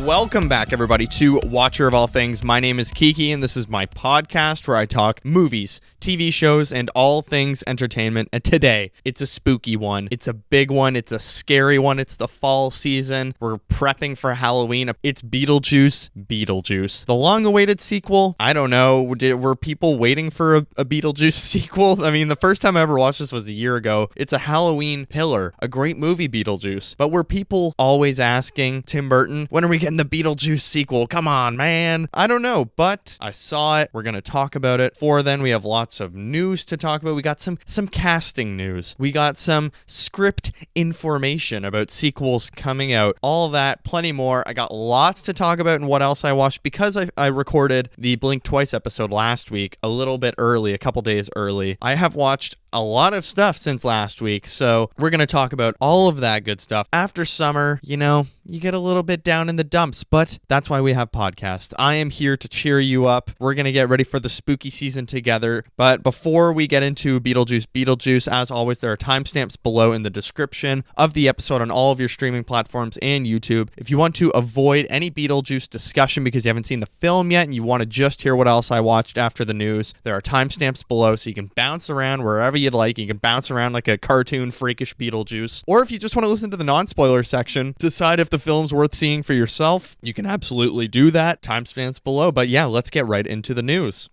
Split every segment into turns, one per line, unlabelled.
Welcome back, everybody, to Watcher of All Things. My name is Kiki, and this is my podcast where I talk movies, TV shows, and all things entertainment. And today, it's a spooky one. It's a big one. It's a scary one. It's the fall season. We're prepping for Halloween. It's Beetlejuice Beetlejuice. The long-awaited sequel, I don't know. Were people waiting for a Beetlejuice sequel? I mean, the first time I ever watched this was a year ago. It's a Halloween pillar, a great movie, Beetlejuice. But were people always asking Tim Burton, when are we getting the Beetlejuice sequel? Come on, man. I don't know, but I saw it. We're going to talk about it. For then, we have lots of news to talk about. We got some casting news. We got some script information about sequels coming out. All that, plenty more. I got lots to talk about and what else I watched because I recorded the Blink Twice episode last week a little bit early, a couple days early. I have watched a lot of stuff since last week, so we're going to talk about all of that good stuff. After summer, you get a little bit down in the dumps, but that's why we have podcasts. I am here to cheer you up. We're going to get ready for the spooky season together, but before we get into Beetlejuice, as always, there are timestamps below in the description of the episode on all of your streaming platforms and YouTube. If you want to avoid any Beetlejuice discussion because you haven't seen the film yet and you want to just hear what else I watched after the news, there are timestamps below so you can bounce around wherever you'd like. You can bounce around like a cartoon freakish Beetlejuice. Or if you just want to listen to the non-spoiler section, decide if the film's worth seeing for yourself, you can absolutely do that. Timestamps below. But yeah, let's get right into the news.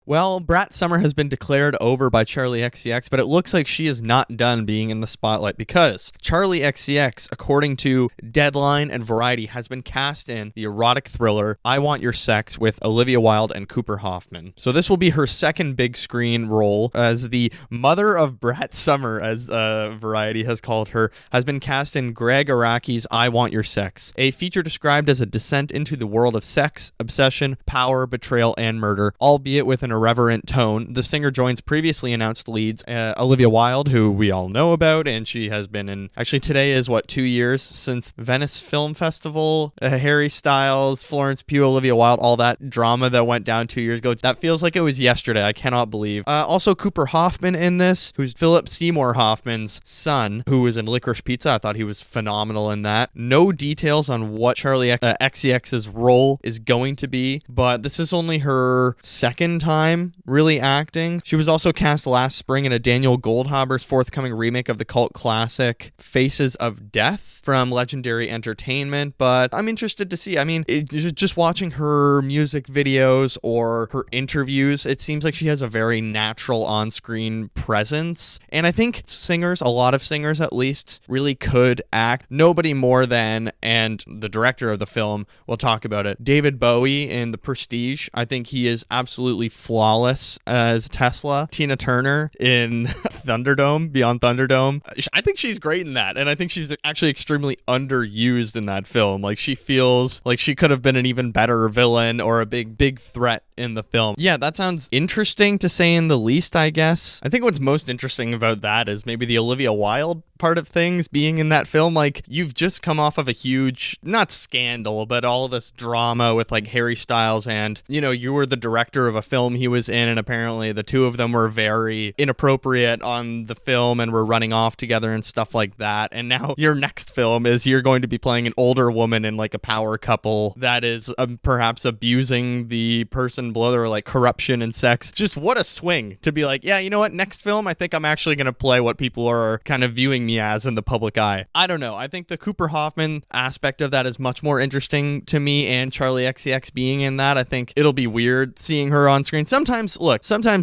Well, Brat Summer has been declared over by Charli XCX, but it looks like she is not done being in the spotlight because Charli XCX, according to Deadline and Variety, has been cast in the erotic thriller I Want Your Sex with Olivia Wilde and Cooper Hoffman. So this will be her second big screen role as the mother of Brat Summer, as Variety has called her, has been cast in Greg Araki's I Want Your Sex, a feature described as a descent into the world of sex, obsession, power, betrayal, and murder, albeit with an irreverent tone. The singer joins previously announced leads Olivia Wilde, who we all know about, and she has been in, actually today is 2 years since Venice Film Festival, Harry Styles, Florence Pugh, Olivia Wilde, all that drama that went down 2 years ago. That feels like it was yesterday. I cannot believe. Also Cooper Hoffman in this, who's Philip Seymour Hoffman's son, who was in Licorice Pizza. I thought he was phenomenal in that. No details on what Charli XCX's role is going to be, but this is only her second time really acting. She was also cast last spring in a Daniel Goldhaber's forthcoming remake of the cult classic Faces of Death from Legendary Entertainment, but I'm interested to see. I mean, just watching her music videos or her interviews, it seems like she has a very natural on-screen presence, and I think singers, a lot of singers at least, really could act. Nobody more than, and the director of the film will talk about it, David Bowie in The Prestige. I think he is absolutely flawless as Tesla. Tina Turner in Thunderdome, Beyond Thunderdome. I think she's great in that, and I think she's actually extremely underused in that film. Like, she feels like she could have been an even better villain or a big threat in the film. Yeah, that sounds interesting to say in the least, I guess. I think what's most interesting about that is maybe the Olivia Wilde part of things being in that film. Like, you've just come off of a huge, not scandal, but all this drama with like Harry Styles, and you were the director of a film he was in, and apparently the two of them were very inappropriate on the film and were running off together and stuff like that. And now your next film is you're going to be playing an older woman in like a power couple that is perhaps abusing the person below, or like corruption and sex. Just what a swing to be like, yeah, you know what, next film I think I'm actually going to play what people are kind of viewing me as in the public eye. I don't know. I think the Cooper Hoffman aspect of that is much more interesting to me, and Charli XCX being in that, I think it'll be weird seeing her on screen. Sometimes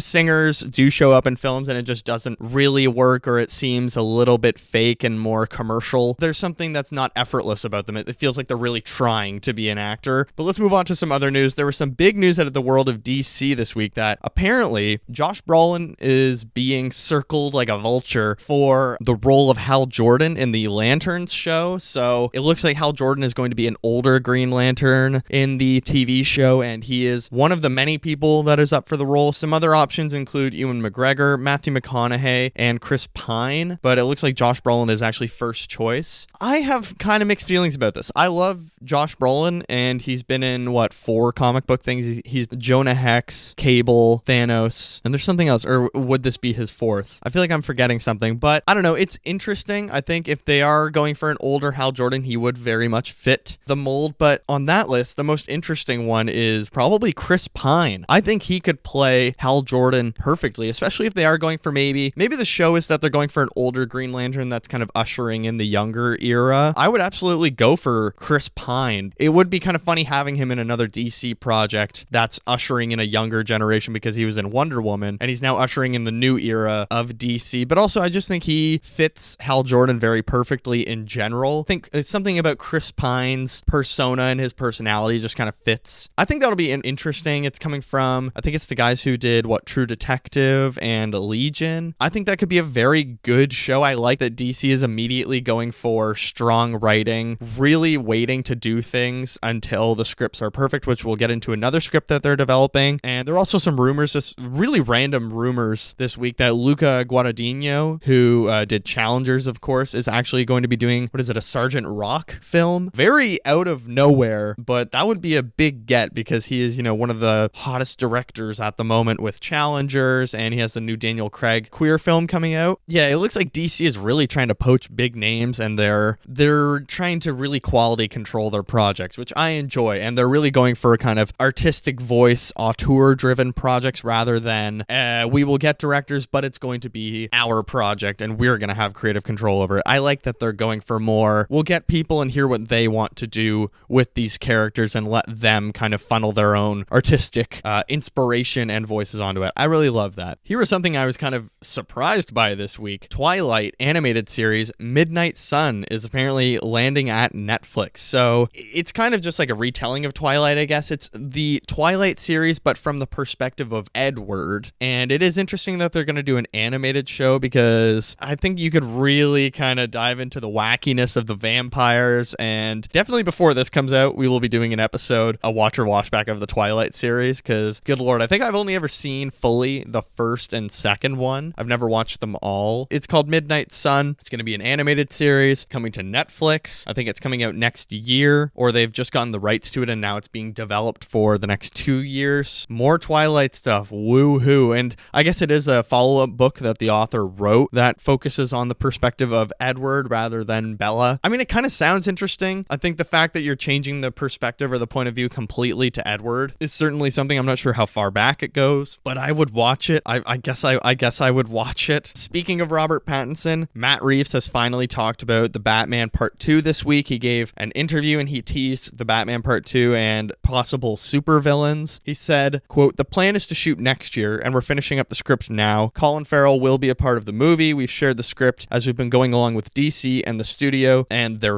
singers do show up in films and it just doesn't really work, or it seems a little bit fake and more commercial. There's something that's not effortless about them. It feels like they're really trying to be an actor. But let's move on to some other news. There was some big news out of the world of DC this week that apparently Josh Brolin is being circled like a vulture for the role of Hal Jordan in the Lanterns show. So it looks like Hal Jordan is going to be an older Green Lantern in the TV show, and he is one of the many people that is up for the role. Some other options include Ewan McGregor, Matthew McConaughey, and Chris Pine, but it looks like Josh Brolin is actually first choice. I have kind of mixed feelings about this. I love Josh Brolin, and he's been in 4 comic book things. He's Jonah Hex, Cable, Thanos, and there's something else, or would this be his fourth? I feel like I'm forgetting something, but I don't know. It's interesting. I think if they are going for an older Hal Jordan, he would very much fit the mold, but on that list, the most interesting one is probably Chris Pine. I think he could play Hal Jordan perfectly, especially if they are going for maybe the show is that they're going for an older Green Lantern that's kind of ushering in the younger era. I would absolutely go for Chris Pine. It would be kind of funny having him in another DC project that's ushering in a younger generation because he was in Wonder Woman and he's now ushering in the new era of DC. But also, I just think he fits Hal Jordan very perfectly in general. I think it's something about Chris Pine's persona and his personality just kind of fits. I think that'll be interesting. It's coming from, I think it's the guys who did True Detective and Legion. I think that could be a very good show. I like that DC is immediately going for strong writing, really waiting to do things until the scripts are perfect, which we'll get into another script that they're developing. And there are also some rumors, really random rumors this week, that Luca Guadagnino, who did Challengers, of course, is actually going to be doing, a Sergeant Rock film? Very out of nowhere, but that would be a big get because he is, one of the hottest directors at the moment with Challengers, and he has the new Daniel Craig queer film coming out. Yeah, it looks like DC is really trying to poach big names, and they're trying to really quality control their projects, which I enjoy, and they're really going for a kind of artistic voice, auteur-driven projects rather than we will get directors, but it's going to be our project, and we're going to have creative control over it. I like that they're going for more, we'll get people and hear what they want to do with these characters and let them kind of funnel their own artistic inspiration and voices onto it. I really love that. Here was something I was kind of surprised by this week. Twilight animated series Midnight Sun is apparently landing at Netflix. So it's kind of just like a retelling of Twilight, I guess. It's the Twilight series, but from the perspective of Edward. And it is interesting that they're going to do an animated show because I think you could really kind of dive into the wackiness of the vampires. And definitely before this comes out, we will be doing an episode, a watch or washback of the Twilight series, because good Lord, I think I've only ever seen fully the first and second one. I've never watched them all. It's called Midnight Sun. It's going to be an animated series coming to Netflix. I think it's coming out next year, or they've just gotten the rights to it and now it's being developed for the next 2 years. More Twilight stuff. Woohoo. And I guess it is a follow-up book that the author wrote that focuses on the perspective of Edward rather than Bella. I mean, it kind of sounds interesting. I think the fact that you're changing the perspective or the point of view completely to Edward is certainly something. I'm not sure how far back it goes, but I would watch it. I guess I would watch it. Speaking of Robert Pattinson, Matt Reeves has finally talked about the Batman Part 2 this week. He gave an interview and he teased the Batman Part 2 and possible supervillains. He said, quote, "The plan is to shoot next year and we're finishing up the script now. Colin Farrell will be a part of the movie. We've shared the script as we've been going along with DC and the studio, and they're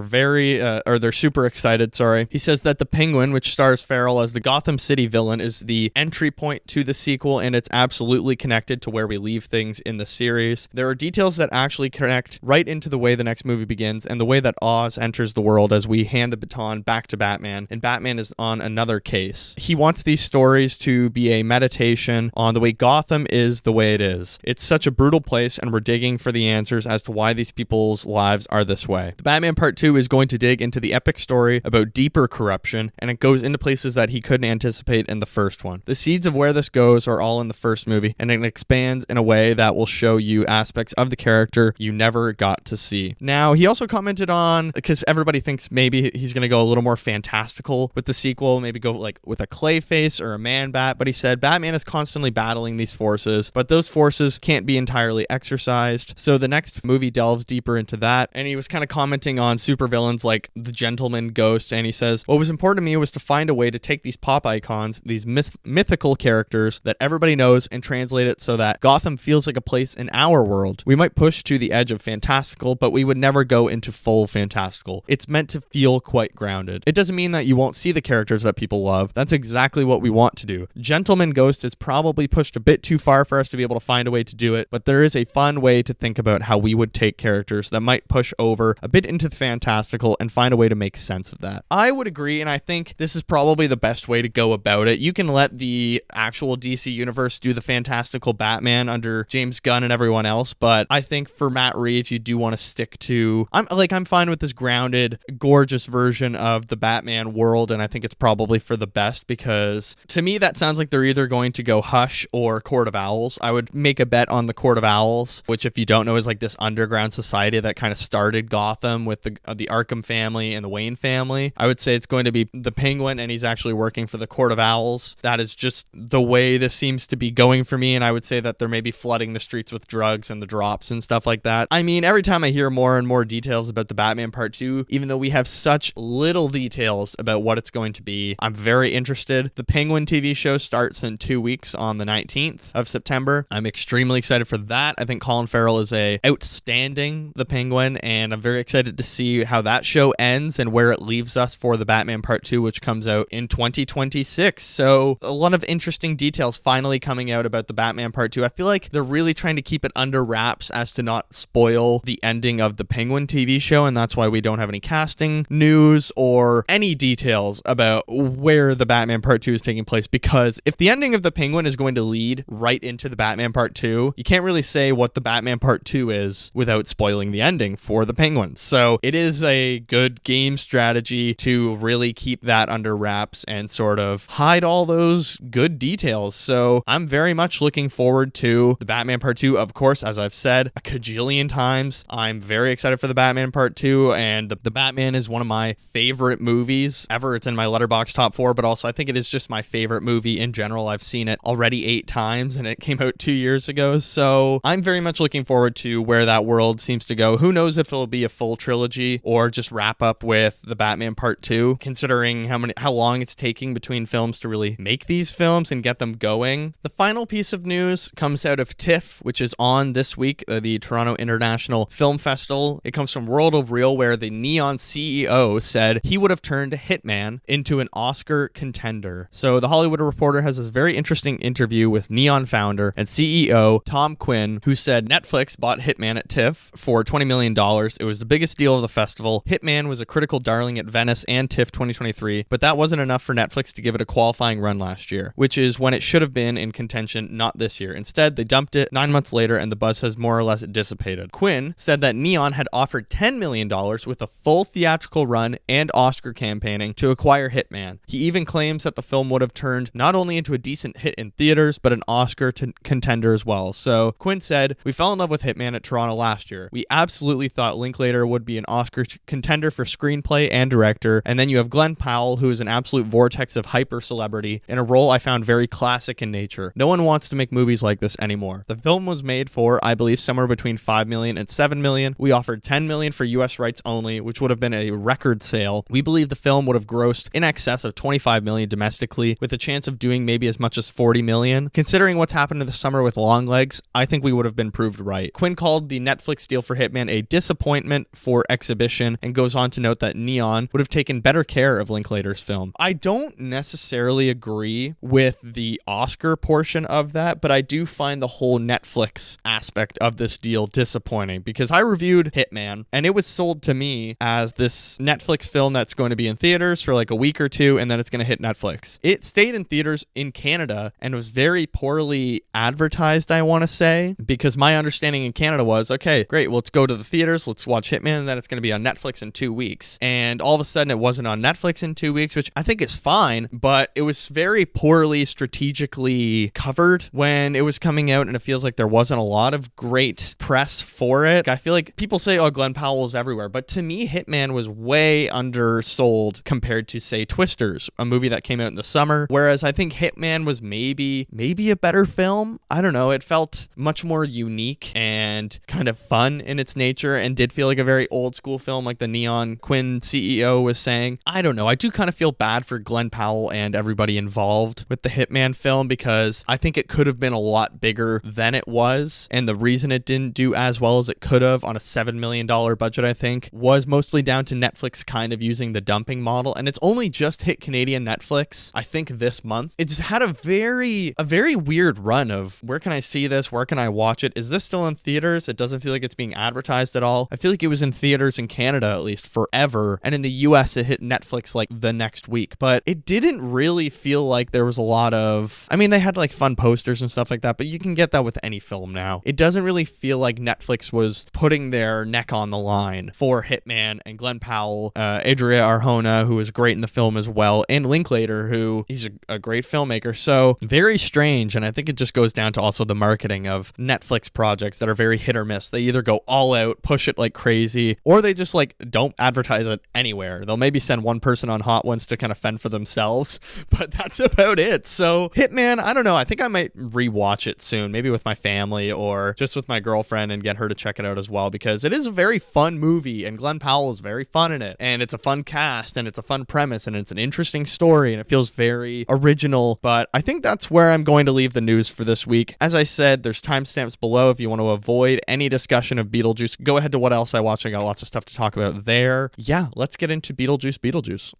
they're super excited, sorry." He says that the Penguin, which stars Farrell as the Gotham City villain, is the entry point to the sequel, and it's absolutely connected to where we leave things in the series. There are details that actually connect right into the way the next movie begins and the way that Oz enters the world as we hand the baton back to Batman, and Batman is on another case. He wants these stories to be a meditation on the way Gotham is the way it is. It's such a brutal place, and we're digging for the answers as to why these people's lives are this way. The Batman Part 2 is going to dig into the epic story about deeper corruption, and it goes into places that he couldn't anticipate in the first one. The seeds of where this goes are all in the first movie, and it expands in a way that will show you aspects of the character you never got to see. Now, he also commented on, because everybody thinks maybe he's going to go a little more fantastical with the sequel, maybe go like with a Clayface or a Man-Bat, but he said Batman is constantly battling these forces, but those forces can't be entirely exercised, so the next movie delves deeper into that. And he was kind of commenting on supervillains like the Gentleman Ghost, and he says, "What was important to me was to find a way to take these pop icons, these mythical characters that everybody knows, and translate it so that Gotham feels like a place in our world. We might push to the edge of fantastical, but we would never go into full fantastical. It's meant to feel quite grounded. It doesn't mean that you won't see the characters that people love. That's exactly what we want to do. Gentleman Ghost is probably pushed a bit too far for us to be able to find a way to do it, but there is a fun way to think about how we would take characters that might push over a bit into the fantastical and find a way to make sense of that." I would agree, and I think this is probably the best way to go about it. You can let the actual DC universe do the fantastical Batman under James Gunn and everyone else, but I think for Matt Reeves, you do want to stick to, I'm fine with this grounded, gorgeous version of the Batman world, and I think it's probably for the best because details. To me, that sounds like they're either going to go Hush or Court of Owls. I would make a bet on the Court of Owls, which, if you don't know, is like this underground society that kind of started Gotham with the Arkham family and the Wayne family. I would say it's going to be the Penguin, and he's actually working for the Court of Owls. That is just the way this seems to be going for me, and I would say that they're maybe flooding the streets with drugs and the drops and stuff like that. I mean, every time I hear more and more details about the Batman Part 2, even though we have such little details about what it's going to be, I'm very interested. The Penguin TV show starts in 2 weeks on the 19th of September. I'm extremely excited for that. I think Colin Farrell is outstanding The Penguin, and I'm very excited to see how that show ends and where it leaves us for the Batman Part 2, which comes out in 2026. So a lot of interesting details finally coming out about the Batman Part 2. I feel like they're really trying to keep it under wraps as to not spoil the ending of the Penguin TV show, and that's why we don't have any casting news or any details about where the Batman Part 2 is taking place, because if the ending of the Penguin is going to lead right into the Batman Part 2, you can't really say what the Batman Part 2 is without spoiling the ending for the Penguin. So it is a good game strategy to really keep that under wraps and sort of hide all those good details. So I'm very much looking forward to the Batman Part 2. Of course, as I've said a cajillion times, I'm very excited for the Batman Part 2, and the Batman is one of my favorite movies ever. It's in my Letterboxd top 4, but also I think it is just my favorite movie in general. I've seen it already 8 times, and it came out 2 years ago, so I'm very much looking forward to where that world seems to go. Who knows if it'll be a full trilogy or just wrap up with the Batman Part 2, considering how long it's taking between films to really make these films and get them going. The final piece of news comes out of TIFF, which is on this week, the Toronto International Film Festival. It comes from World of Real, where the Neon CEO said he would have turned Hitman into an Oscar contender. So the Hollywood Reporter has this very interesting interview with Neon founder and CEO Tom Quinn, who said Netflix bought Hitman at TIFF for $20 million. It was the biggest deal of the festival. Hitman was a critical darling at Venice and TIFF 2023, but that wasn't enough for Netflix to give it a qualifying run last year, which is when it should have been in contention, not this year. Instead, they dumped it 9 months later, and the buzz has more or less dissipated. Quinn said that Neon had offered $10 million with a full theatrical run and Oscar campaigning to acquire Hitman. He even claims that the film would have turned not only into a decent hit in theaters, but an Oscar contender as well. So Quinn said, "We fell in love with Hitman at Toronto last year. We absolutely thought Linklater would be an Oscar contender for screenplay and director, and then you have Glenn Powell, who is an absolute vortex of hyper celebrity in a role I found very classic in nature. No one wants to make movies like this anymore. The film was made for, I believe, somewhere between $5 million and $7 million. We offered $10 million for US rights only, which would have been a record sale. We believe the film would have grossed in excess of $25 million domestically, with a chance of doing maybe as much as $40 million. Considering what's happened in the summer with Longlegs, I think we would have been proved right." Quinn called the Netflix deal for Hitman a disappointment for exhibition, and goes on to note that Neon would have taken better care of Linklater's film. I don't necessarily agree with the Oscar portion of that, but I do find the whole Netflix aspect of this deal disappointing, because I reviewed Hitman and it was sold to me as this Netflix film that's going to be in theaters for like a week or two, and then it's going to hit Netflix. It stayed in theaters in Canada and was very poorly advertised, I want to say, because my understanding in Canada was, okay, great, well, let's go to the theaters, let's watch Hitman, and then it's going to be on Netflix in 2 weeks. And all of a sudden it wasn't on Netflix in 2 weeks, which I think is fine, but it was very poorly strategically covered when it was coming out, and it feels like there wasn't a lot of great press for it. I feel like people say, oh, Glenn Powell is everywhere, but to me, Hitman was way undersold compared to, say, Twisters, a movie that came out in the summer, whereas I think Hitman was maybe a better film. I don't know, it felt much more unique and kind of fun in its nature, and did feel like a very old school film, like the Neon Quinn CEO was saying. I don't know, I do kind of feel bad for Glenn Powell and everybody involved with the Hitman film, because I think it could have been a lot bigger than it was, and the reason it didn't do as well as it could have on a $7 million budget, I think, was mostly down to Netflix kind of using the dumping model, and it's only just hit Canadian Netflix, I think, this month. It's had a very weird run of, where can I see this? Where can I watch it? Is this still in theaters? It doesn't feel like it's being advertised at all. I feel like it was in theaters in Canada, at least, forever, and in the US it hit Netflix like the next week, but it didn't really feel like there was a lot of, I mean, they had like fun posters and stuff like that, but you can get that with any film now. It doesn't really feel like Netflix was putting their neck on the line for Hitman and Glenn Powell, Adria Arjona, who was great in the film as well, and Linklater, who he's a great filmmaker. So very strange. And I think it just goes down to also the marketing of Netflix projects that are very hit or miss. They either go all out, push it like crazy, or they just like don't advertise it anywhere. They'll maybe send one person on Hot Ones to kind of fend for themselves, but that's about it. So HitMan, I don't know. I think I might rewatch it soon, maybe with my family or just with my girlfriend and get her to check it out as well, because it is a very fun movie and Glenn Powell is very fun in it. And it's a fun cast and it's a fun premise and it's an interesting story and it feels very original. But I think that's where I'm going to leave the news for this week. As I said, there's timestamps below if you want to avoid any discussion of Beetlejuice. Go ahead to what else I watched. I got lots of stuff to talk about there. Yeah, let's get into Beetlejuice Beetlejuice.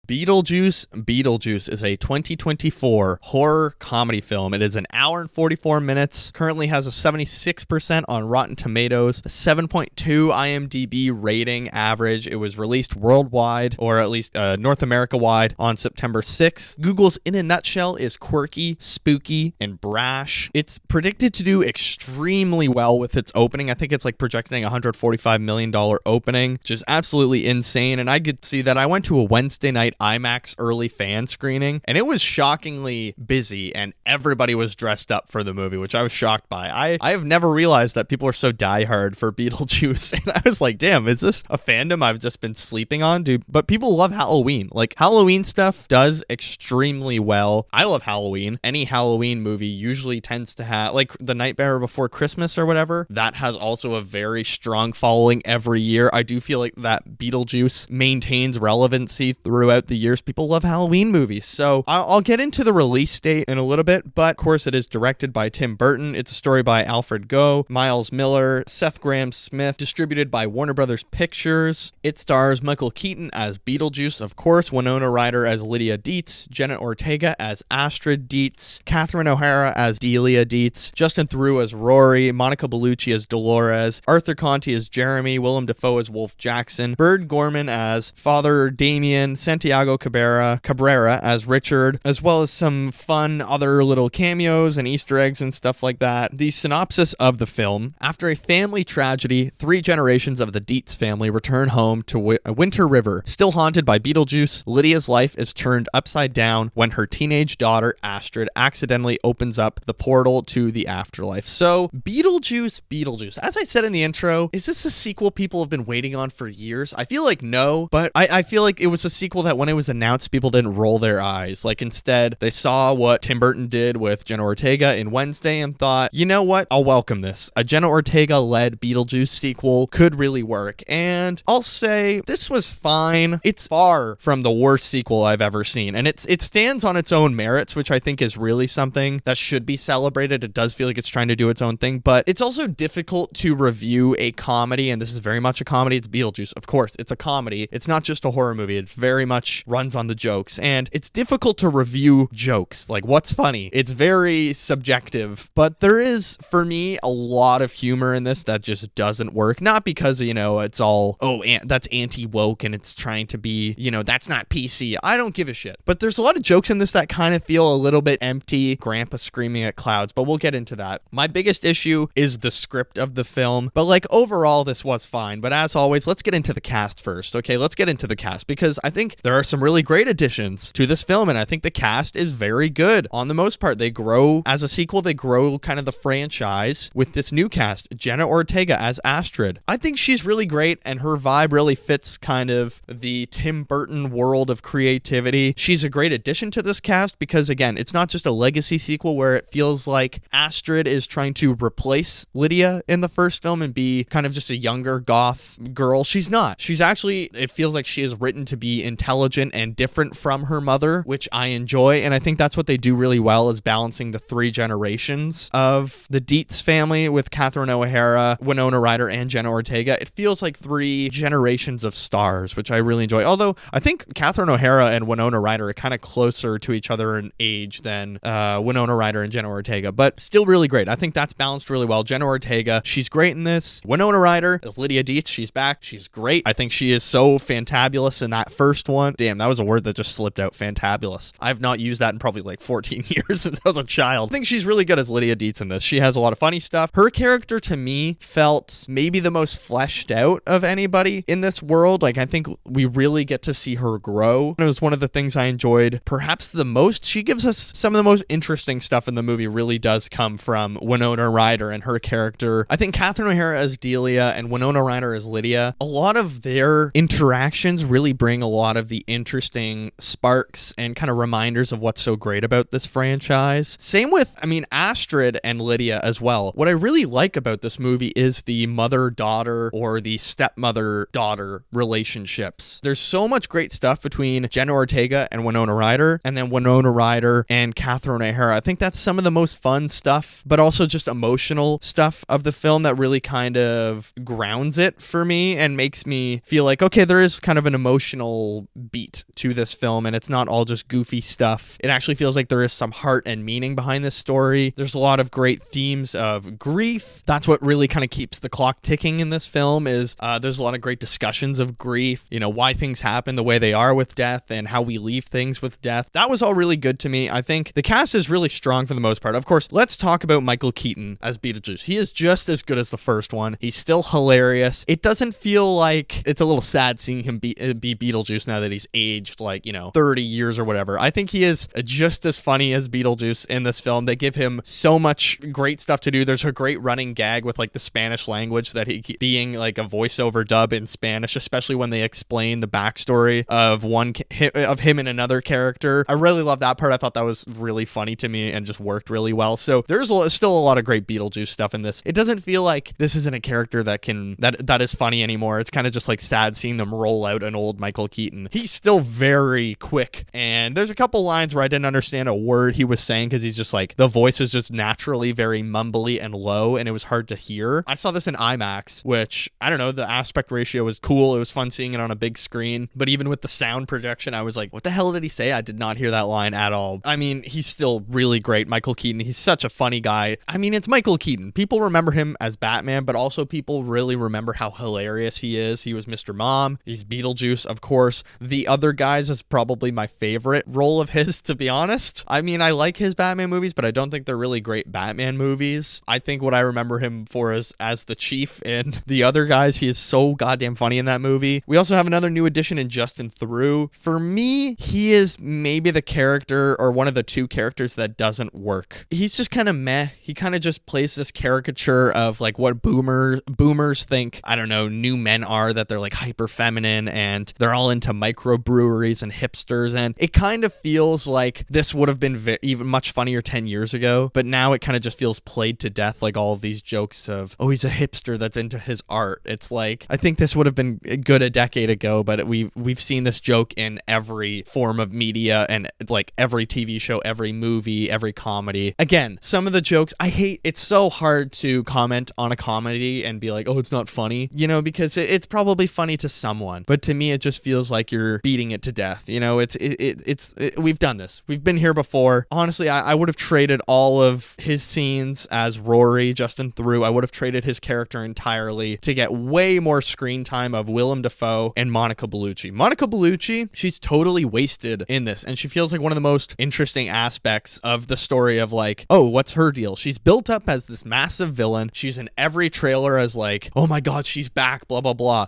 Beetlejuice Beetlejuice is a 2024 horror comedy film. It is an hour and 44 minutes, currently has a 76% on Rotten Tomatoes, a 7.2 IMDb rating average. It was released worldwide, or at least North America wide, on September 6th. Google's in a nutshell is quirky, spooky, and brash. It's predicted to do extremely well with its opening. I think it's like projecting a $145 million opening, which is absolutely insane. And I could see that. I went to a Wednesday night IMAX early fan screening and it was shockingly busy and everybody was dressed up for the movie, which I was shocked by. I have never realized that people are so diehard for Beetlejuice, and I was like, damn, is this a fandom I've just been sleeping on, dude? But people love Halloween. Like, Halloween stuff does extremely well. I love Halloween. Any Halloween movie usually tends to have, like, The Nightmare Before Christmas or whatever, that has also a very strong following every year. I do feel like that Beetlejuice maintains relevancy throughout the years. People love Halloween movies. So I'll get into the release date in a little bit, but of course it is directed by Tim Burton. It's a story by Alfred Goh, Miles Miller, Seth Grahame-Smith, distributed by Warner Brothers Pictures. It stars Michael Keaton as Beetlejuice, of course, Winona Ryder as Lydia Dietz, Jenna Ortega as Astrid Dietz, Catherine O'Hara as Delia Dietz, Justin Theroux as Rory, Monica Bellucci as Dolores, Arthur Conti as Jeremy, Willem Dafoe as Wolf Jackson, Bird Gorman as Father Damien, Santiago Cabrera as Richard, as well as some fun other little cameos and Easter eggs and stuff like that. The synopsis of the film: after a family tragedy, 3 generations of the Dietz family return home to Winter River. Still haunted by Beetlejuice, Lydia's life is turned upside down when her teenage daughter Astrid accidentally opens up the portal to the afterlife. So Beetlejuice Beetlejuice, as I said in the intro, is this a sequel people have been waiting on for years? I feel like no, but I feel like it was a sequel that when it was announced, people didn't roll their eyes. Like, instead, they saw what Tim Burton did with Jenna Ortega in Wednesday and thought, you know what? I'll welcome this. A Jenna Ortega-led Beetlejuice sequel could really work. And I'll say this was fine. It's far from the worst sequel I've ever seen. And it stands on its own merits, which I think is really something that should be celebrated. It does feel like it's trying to do its own thing, but it's also difficult to review a comedy, and this is very much a comedy. It's Beetlejuice. Of course, it's a comedy. It's not just a horror movie. It's very much runs on the jokes, and it's difficult to review jokes. Like, what's funny? It's very subjective, but there is, for me, a lot of humor in this that just doesn't work. Not because, it's all, that's anti-woke and it's trying to be, that's not PC. I don't give a shit. But there's a lot of jokes in this that kind of feel a little bit empty. Grandpa screaming at clouds, but we'll get into that. My biggest issue is the script of the film, but like overall this was fine. But as always, let's get into the cast first. Okay, let's get into the cast, because I think there are some really great additions to this film, and I think the cast is very good. On the most part, they grow as a sequel, they grow kind of the franchise with this new cast. Jenna Ortega as Astrid. I think she's really great, and her vibe really fits kind of the Tim Burton world of creativity. She's a great addition to this cast because, again, it's not just a legacy sequel where it feels like Astrid is trying to replace Lydia in the first film and be kind of just a younger goth girl. She's not. She's actually, it feels like she is written to be intelligent and different from her mother, which I enjoy, and I think that's what they do really well, is balancing the 3 generations of the Dietz family with Catherine O'Hara, Winona Ryder, and Jenna Ortega. It feels like 3 generations of stars, which I really enjoy. Although I think Catherine O'Hara and Winona Ryder are kind of closer to each other in age than Winona Ryder and Jenna Ortega, but still really great. I think that's balanced really well. Jenna Ortega, she's great in this. Winona Ryder as Lydia Dietz, she's back. She's great. I think she is so fantabulous in that first one. Damn, that was a word that just slipped out. Fantabulous. I've not used that in probably like 14 years since I was a child. I think she's really good as Lydia Dietz in this. She has a lot of funny stuff. Her character to me felt maybe the most fleshed out of anybody in this world. Like, I think we really get to see her grow. It was one of the things I enjoyed perhaps the most. She gives us some of the most interesting stuff in the movie really does come from Winona Ryder and her character. I think Catherine O'Hara as Delia and Winona Ryder as Lydia, a lot of their interactions really bring a lot of the interesting sparks and kind of reminders of what's so great about this franchise. Same with, Astrid and Lydia as well. What I really like about this movie is the mother-daughter or the stepmother-daughter relationships. There's so much great stuff between Jenna Ortega and Winona Ryder, and then Winona Ryder and Catherine O'Hara. I think that's some of the most fun stuff, but also just emotional stuff of the film that really kind of grounds it for me and makes me feel like, okay, there is kind of an emotional beat to this film, and it's not all just goofy stuff. It actually feels like there is some heart and meaning behind this story. There's a lot of great themes of grief. That's what really kind of keeps the clock ticking in this film is there's a lot of great discussions of grief, why things happen the way they are with death and how we leave things with death. That was all really good to me. I think the cast is really strong for the most part. Of course, let's talk about Michael Keaton as Beetlejuice. He is just as good as the first one. He's still hilarious. It doesn't feel like it's a little sad seeing him be Beetlejuice now that he's aged 30 years or whatever. I think he is just as funny as Beetlejuice in this film. They give him so much great stuff to do. There's a great running gag with the Spanish language that he being like a voiceover dub in Spanish, especially when they explain the backstory of him and another character. I really love that part. I thought that was really funny to me and just worked really well. So there's still a lot of great Beetlejuice stuff in this. It doesn't feel like this isn't a character that is funny anymore. It's kind of just like sad seeing them roll out an old Michael Keaton. He's still very quick, and there's a couple lines where I didn't understand a word he was saying because he's just like, the voice is just naturally very mumbly and low, and it was hard to hear. I saw this in IMAX, which, I don't know, the aspect ratio was cool. It was fun seeing it on a big screen, but even with the sound projection, I was like, what the hell did he say? I did not hear that line at all. He's still really great. Michael Keaton, he's such a funny guy. It's Michael Keaton. People remember him as Batman, but also people really remember how hilarious he is. He was Mr. Mom. He's Beetlejuice, of course. The Other Guys is probably my favorite role of his, to be honest. I like his Batman movies, but I don't think they're really great Batman movies. I think what I remember him for is as the Chief in The Other Guys. He is so goddamn funny in that movie. We also have another new addition in Justin Theroux. For me, he is maybe the character or one of the two characters that doesn't work. He's just kind of meh. He kind of just plays this caricature of what boomers think, I don't know, new men are, that they're hyper feminine and they're all into microbreweries and hipsters, and it kind of feels like this would have been even much funnier 10 years ago, but now it kind of just feels played to death, like all of these jokes of, oh, he's a hipster that's into his art. It's like, I think this would have been good a decade ago, but we've seen this joke in every form of media and every TV show, every movie, every comedy. Again, some of the jokes I hate. It's so hard to comment on a comedy and be like, oh, it's not funny, because it's probably funny to someone, but to me it just feels like you're beating it to death. We've done this. We've been here before. Honestly, I would have traded all of his scenes as Rory, Justin Theroux. I would have traded his character entirely to get way more screen time of Willem Dafoe and Monica Bellucci. Monica Bellucci, she's totally wasted in this, and she feels like one of the most interesting aspects of the story of oh, what's her deal? She's built up as this massive villain. She's in every trailer as oh my god, she's back, blah, blah, blah.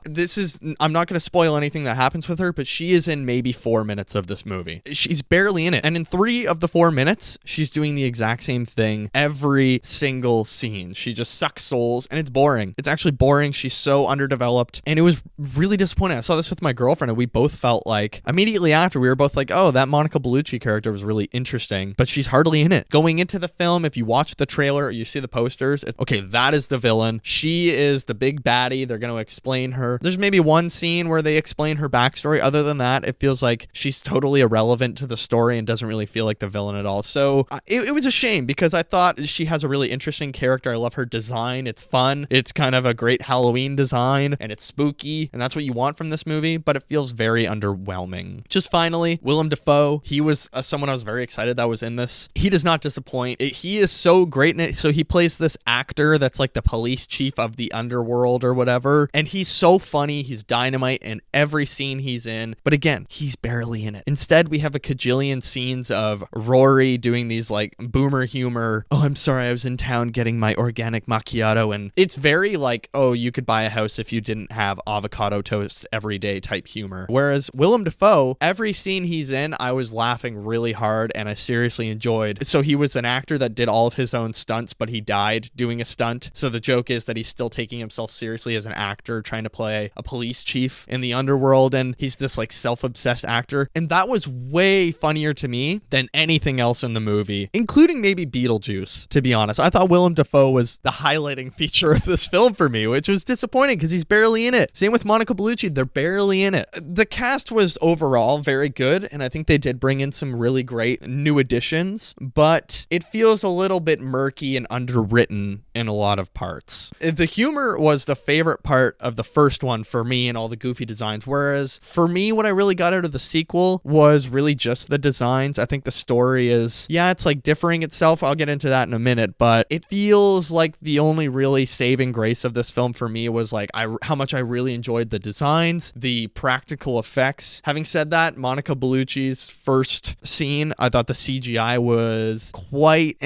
I'm not going to spoil anything that happens with her, but she is in maybe 4 minutes of this movie. She's barely in it. And in 3 of the 4 minutes, she's doing the exact same thing every single scene. She just sucks souls, and it's boring. It's actually boring. She's so underdeveloped, and it was really disappointing. I saw this with my girlfriend, and we both felt immediately after, we were both oh, that Monica Bellucci character was really interesting, but she's hardly in it. Going into the film, if you watch the trailer or you see the posters, okay, that is the villain. She is the big baddie. They're going to explain her. There's maybe one scene where they explain her backstory. Other than that, it feels like she's totally irrelevant to the story and doesn't really feel like the villain at all. So it was a shame because I thought she has a really interesting character. I love her design. It's fun. It's kind of a great Halloween design, and it's spooky, and that's what you want from this movie, but it feels very underwhelming. Just finally, Willem Dafoe. He was someone I was very excited that was in this. He does not disappoint. He is so great in it. So he plays this actor that's the police chief of the underworld or whatever, and he's so funny. He's dynamite in every scene he's in. But again, he's barely in it. Instead, we have a cajillion scenes of Rory doing these like boomer humor. Oh, I'm sorry, I was in town getting my organic macchiato. And it's very like, oh, you could buy a house if you didn't have avocado toast every day type humor. Whereas Willem Dafoe, every scene he's in, I was laughing really hard and I seriously enjoyed. So he was an actor that did all of his own stunts, but he died doing a stunt. So the joke is that he's still taking himself seriously as an actor, trying to play a police chief in the underworld. And he's this like self-obsessed actor. And that was way funnier to me than anything else in the movie, including maybe Beetlejuice, to be honest. I thought Willem Dafoe was the highlighting feature of this film for me, which was disappointing because he's barely in it. Same with Monica Bellucci. They're barely in it. The cast was overall very good, and I think they did bring in some really great new additions, but it feels a little bit murky and underwritten in a lot of parts. The humor was the favorite part of the first one for me and all the goofy designs, whereas for me, what I really got out of the sequel was really just the designs. I think the story is, yeah, it's like differing itself. I'll get into that in a minute, but it feels like the only really saving grace of this film for me was like how much I really enjoyed the designs, the practical effects. Having said that, Monica Bellucci's first scene, I thought the CGI was quite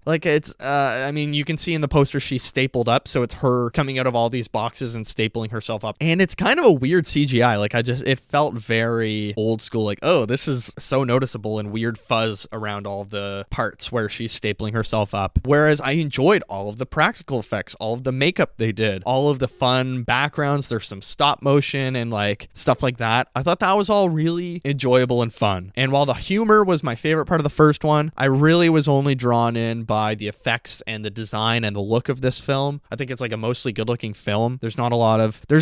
like it's I mean, you can see in the poster she's stapled up, so it's her coming out of all these boxes and stapling herself up, and it's kind of a weird CGI. Like it felt very old school, like, oh, this is so noticeable, and weird fuzz around all the parts where she's stapling herself up. Whereas I enjoyed all of the practical effects, all of the makeup they did, all of the fun backgrounds. There's some stop motion and like stuff like that. I thought that was all really enjoyable and fun. And while the humor was my favorite part of the first one, I really was only drawn in by the effects and the design and the look of this film. I think it's like a mostly good looking film. There's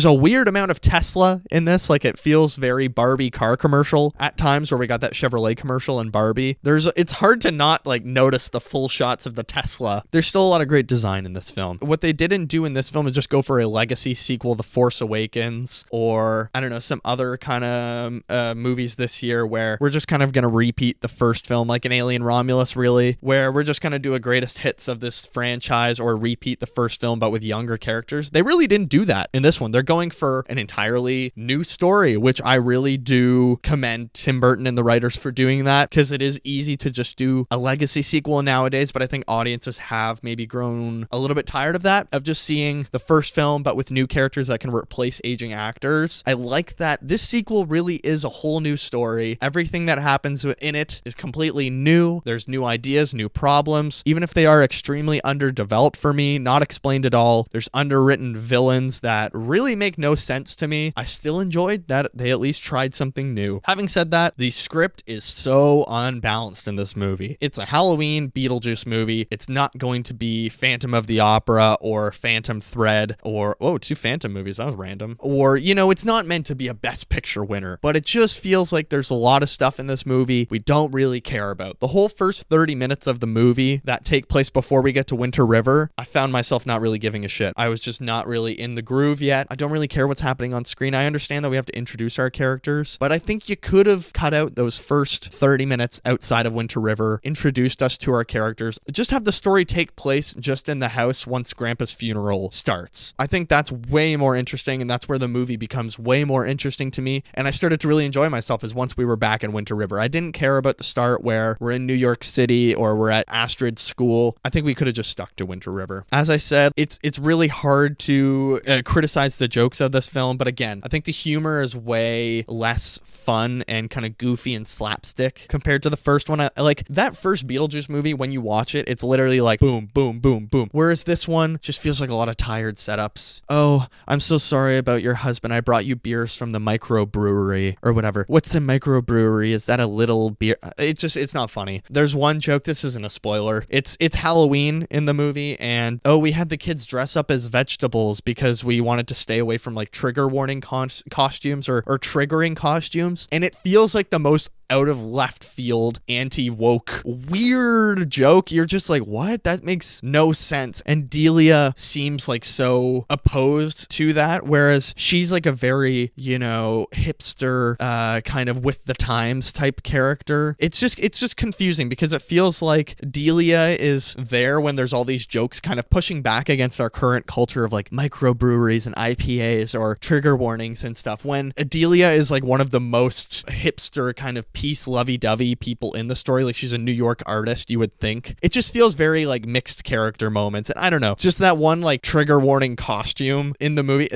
a weird amount of Tesla in this. Like it feels very Barbie car commercial at times, where we got that Chevrolet commercial in Barbie. It's hard to not like notice the full shots of the Tesla. There's still a lot of great design in this film. What they didn't do in this film is just go for a legacy sequel, The Force Awakens, or I don't know, some other kind of movies this year where we're just kind of going to repeat the first film, like an Alien Romulus, really, where we're just going to do a greatest hits of this franchise or repeat the first film but with younger characters. They really didn't do that in this one. They're going for an entirely new story, which I really do commend Tim Burton and the writers for doing that, because it is easy to just do a legacy sequel nowadays, but I think audiences have maybe grown a little bit tired of that, of just seeing the first film but with new characters that can replace aging actors. I like that this sequel really is a whole new story. Everything that happens in it is completely new. There's new ideas, new problems, even if they are extremely underdeveloped for me, not explained at all. There's underwritten villains that really make no sense to me. I still enjoyed that they at least tried something new. Having said that, the script is so unbalanced in this movie. It's a Halloween Beetlejuice movie. It's not going to be Phantom of the Opera or Phantom Thread or, oh, two Phantom movies. That was random. Or, it's not meant to be a Best Picture winner, but it just feels like there's a lot of stuff in this movie we don't really care about. The whole first 30 minutes of the movie that take place before we get to Winter River, I found myself not really giving a shit. I was just not really in the groove yet. I don't really care what's happening on screen. I understand that we have to introduce our characters, but I think you could have cut out those first 30 minutes outside of Winter River, introduced us to our characters, just have the story take place just in the house once Grandpa's funeral starts. I think that's way more interesting, and that's where the movie becomes way more interesting to me, and I started to really enjoy myself as once we were back in Winter River. I didn't care about the start where we're in New York City or we're at Astrid's school. I think we could have just stuck to Winter River. As I said, it's really hard to criticize the jokes of this film, but again, I think the humor is way less fun and kind of goofy and slapstick compared to the first one. I like that first Beetlejuice movie. When you watch it, it's literally like boom, boom, boom, boom. Whereas this one just feels like a lot of tired setups. Oh, I'm so sorry about your husband. I brought you beers from the microbrewery or whatever. What's a microbrewery? Is that a little beer? It's not funny. There's one joke. This isn't a spoiler. It's Halloween in the movie, and we had the kids dress up as vegetables because we wanted to stay away from like trigger warning costumes or triggering costumes. And it feels like the most out of left field, anti-woke, weird joke. You're just like, what? That makes no sense. And Delia seems like so opposed to that, whereas she's like a very, hipster, kind of with the times type character. It's just confusing because it feels like Delia is there when there's all these jokes kind of pushing back against our current culture of like microbreweries and IPAs or trigger warnings and stuff, when Delia is like one of the most hipster kind of peace lovey-dovey people in the story. Like she's a New York artist, you would think. It just feels very like mixed character moments. And I don't know, just that one like trigger warning costume in the movie,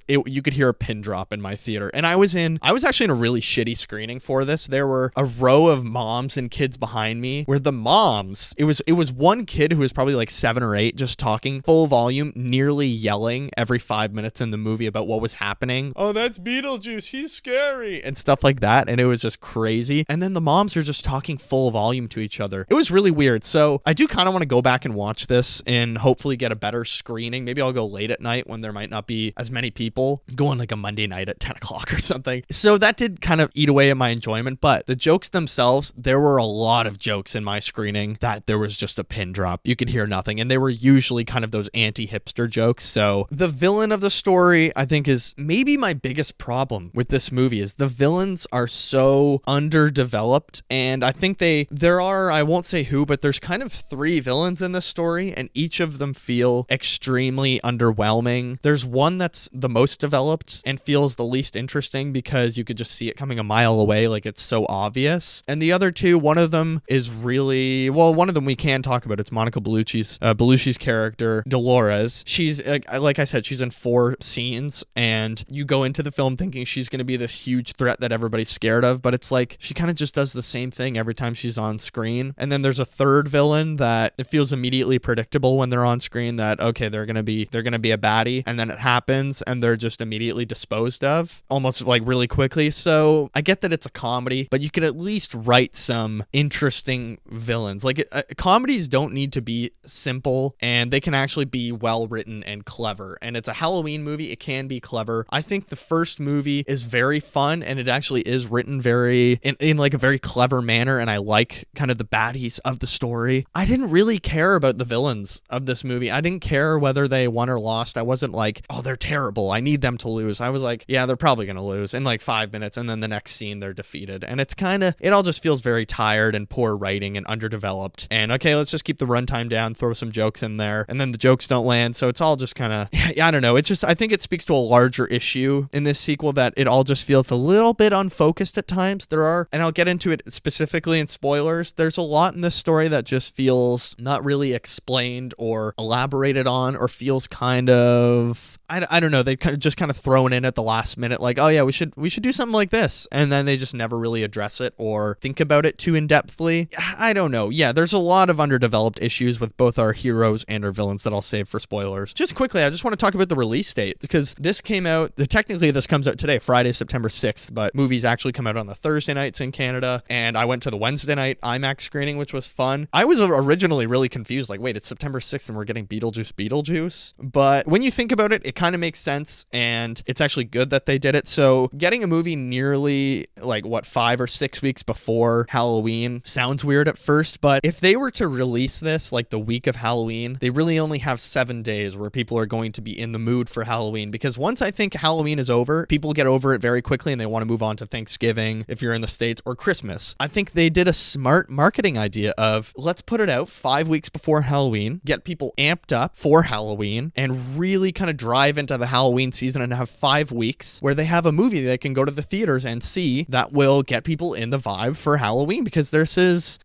you could hear a pin drop in my theater. And I was actually in a really shitty screening for this. There were a row of moms and kids behind me where the moms, it was one kid who was probably like 7 or 8 just talking full volume, nearly yelling every 5 minutes in the movie about what was happening. Oh, that's Beetlejuice, he's scary, and stuff like that. And it was just crazy. And then the moms are just talking full volume to each other. It was really weird. So I do kind of want to go back and watch this and hopefully get a better screening. Maybe I'll go late at night when there might not be as many people, go on like a Monday night at 10 o'clock or something. So that did kind of eat away at my enjoyment, but the jokes themselves, there were a lot of jokes in my screening that there was just a pin drop. You could hear nothing, and they were usually kind of those anti-hipster jokes. So the villain of the story, I think, is maybe my biggest problem with this movie, is the villains are so underdeveloped, and I think there are, I won't say who, but there's kind of 3 villains in this story, and each of them feel extremely underwhelming. There's one that's the most developed and feels the least interesting because you could just see it coming a mile away, like it's so obvious. And the other 2, one of them is really, well, one of them we can talk about. It's Monica Bellucci's character, Dolores. She's, like I said, she's in 4 scenes, and you go into the film thinking she's going to be this huge threat that everybody's scared of, but it's like she kind of just does the same thing every time she's on screen. And then there's a 3rd villain that it feels immediately predictable when they're on screen that, okay, they're going to be a baddie, and then it happens and they're just immediately disposed of almost like really quickly. So I get that it's a comedy, but you could at least write some interesting villains. Like comedies don't need to be simple, and they can actually be well written and clever. And it's a Halloween movie, it can be clever. I think the first movie is very fun, and it actually is written very in like a very clever manner, and I like kind of the baddies of the story. I didn't really care about the villains of this movie. I didn't care whether they won or lost. I wasn't like, oh, they're terrible, I need them to lose. I was like, yeah, they're probably gonna lose in like 5 minutes, and then the next scene they're defeated. And it's kind of, it all just feels very tired and poor writing and underdeveloped. And okay, let's just keep the runtime down, throw some jokes in there, and then the jokes don't land. So it's all just kind of, yeah, I don't know. It's just, I think it speaks to a larger issue in this sequel that it all just feels a little bit unfocused at times. There are, and I'll get into it specifically in spoilers, there's a lot in this story that just feels not really explained or elaborated on, or feels kind of, I don't know, they just kind of thrown in at the last minute, like, oh yeah, we should do something like this, and then they just never really address it or think about it too in-depthly. I don't know. Yeah, there's a lot of underdeveloped issues with both our heroes and our villains that I'll save for spoilers. Just quickly, I just want to talk about the release date, because this came out, technically this comes out today, Friday, September 6th, but movies actually come out on the Thursday nights in Canada, and I went to the Wednesday night IMAX screening, which was fun. I was originally really confused, like, wait, it's September 6th and we're getting Beetlejuice, but when you think about it, it kind of makes sense, and it's actually good that they did it. So getting a movie nearly like 5 or 6 weeks before Halloween sounds weird at first, but if they were to release this like the week of Halloween, they really only have 7 days where people are going to be in the mood for Halloween, because once I think Halloween is over, people get over it very quickly and they want to move on to Thanksgiving if you're in the States, or Christmas. I think they did a smart marketing idea of, let's put it out 5 weeks before Halloween, get people amped up for Halloween, and really kind of drive into the Halloween season, and have 5 weeks where they have a movie they can go to the theaters and see that will get people in the vibe for Halloween. Because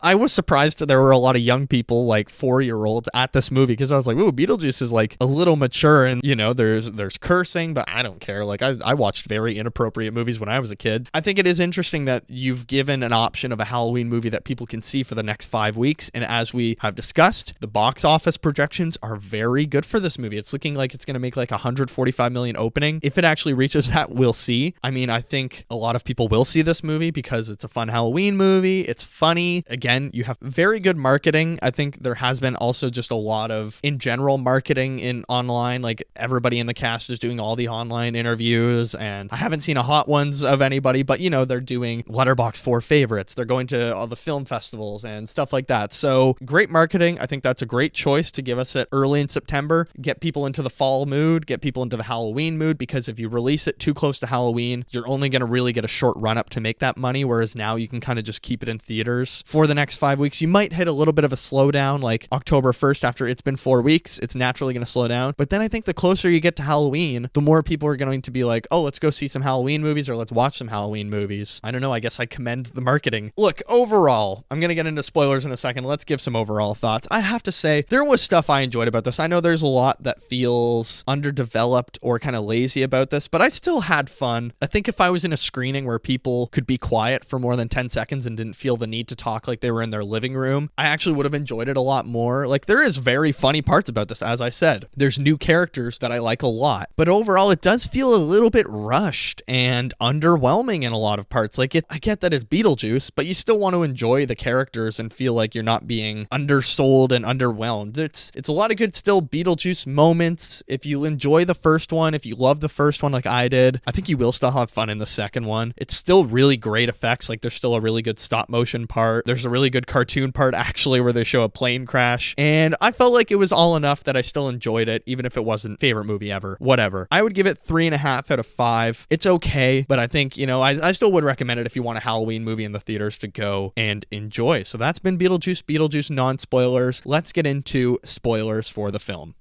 I was surprised that there were a lot of young people, like 4-year-olds at this movie, because I was like, ooh, Beetlejuice is like a little mature, and there's cursing, but I don't care. Like I watched very inappropriate movies when I was a kid. I think it is interesting that you've given an option of a Halloween movie that people can see for the next 5 weeks, and as we have discussed, the box office projections are very good for this movie. It's looking like it's going to make like $100 145 million opening. If it actually reaches that, we'll see. I mean, I think a lot of people will see this movie because it's a fun Halloween movie. It's funny. Again, you have very good marketing. I think there has been also just a lot of, in general, marketing in online. Like, everybody in the cast is doing all the online interviews, and I haven't seen a hot ones of anybody, but they're doing Letterboxd for favorites. They're going to all the film festivals and stuff like that. So great marketing. I think that's a great choice to give us it early in September. Get people into the fall mood, get people into the Halloween mood, because if you release it too close to Halloween, you're only going to really get a short run up to make that money, whereas now you can kind of just keep it in theaters for the next 5 weeks. You might hit a little bit of a slowdown, like October 1st, after it's been 4 weeks, it's naturally going to slow down. But then I think the closer you get to Halloween, the more people are going to be like, oh, let's go see some Halloween movies, or let's watch some Halloween movies. I don't know. I guess I commend the marketing. Look, overall, I'm going to get into spoilers in a second. Let's give some overall thoughts. I have to say, there was stuff I enjoyed about this. I know there's a lot that feels underdeveloped or kind of lazy about this, but I still had fun. I think if I was in a screening where people could be quiet for more than 10 seconds and didn't feel the need to talk like they were in their living room, I actually would have enjoyed it a lot more. Like, there is very funny parts about this, as I said. There's new characters that I like a lot, but overall, it does feel a little bit rushed and underwhelming in a lot of parts. Like, I get that it's Beetlejuice, but you still want to enjoy the characters and feel like you're not being undersold and underwhelmed. It's a lot of good still Beetlejuice moments. If you enjoy the first one, if you love the first one like I did, I think you will still have fun in the second one. It's still really great effects. Like, there's still a really good stop motion part. There's a really good cartoon part, actually, where they show a plane crash. And I felt like it was all enough that I still enjoyed it, even if it wasn't favorite movie ever. Whatever. I would give it 3.5 out of 5. It's okay, but I think, I still would recommend it if you want a Halloween movie in the theaters to go and enjoy. So that's been Beetlejuice non-spoilers. Let's get into spoilers for the film.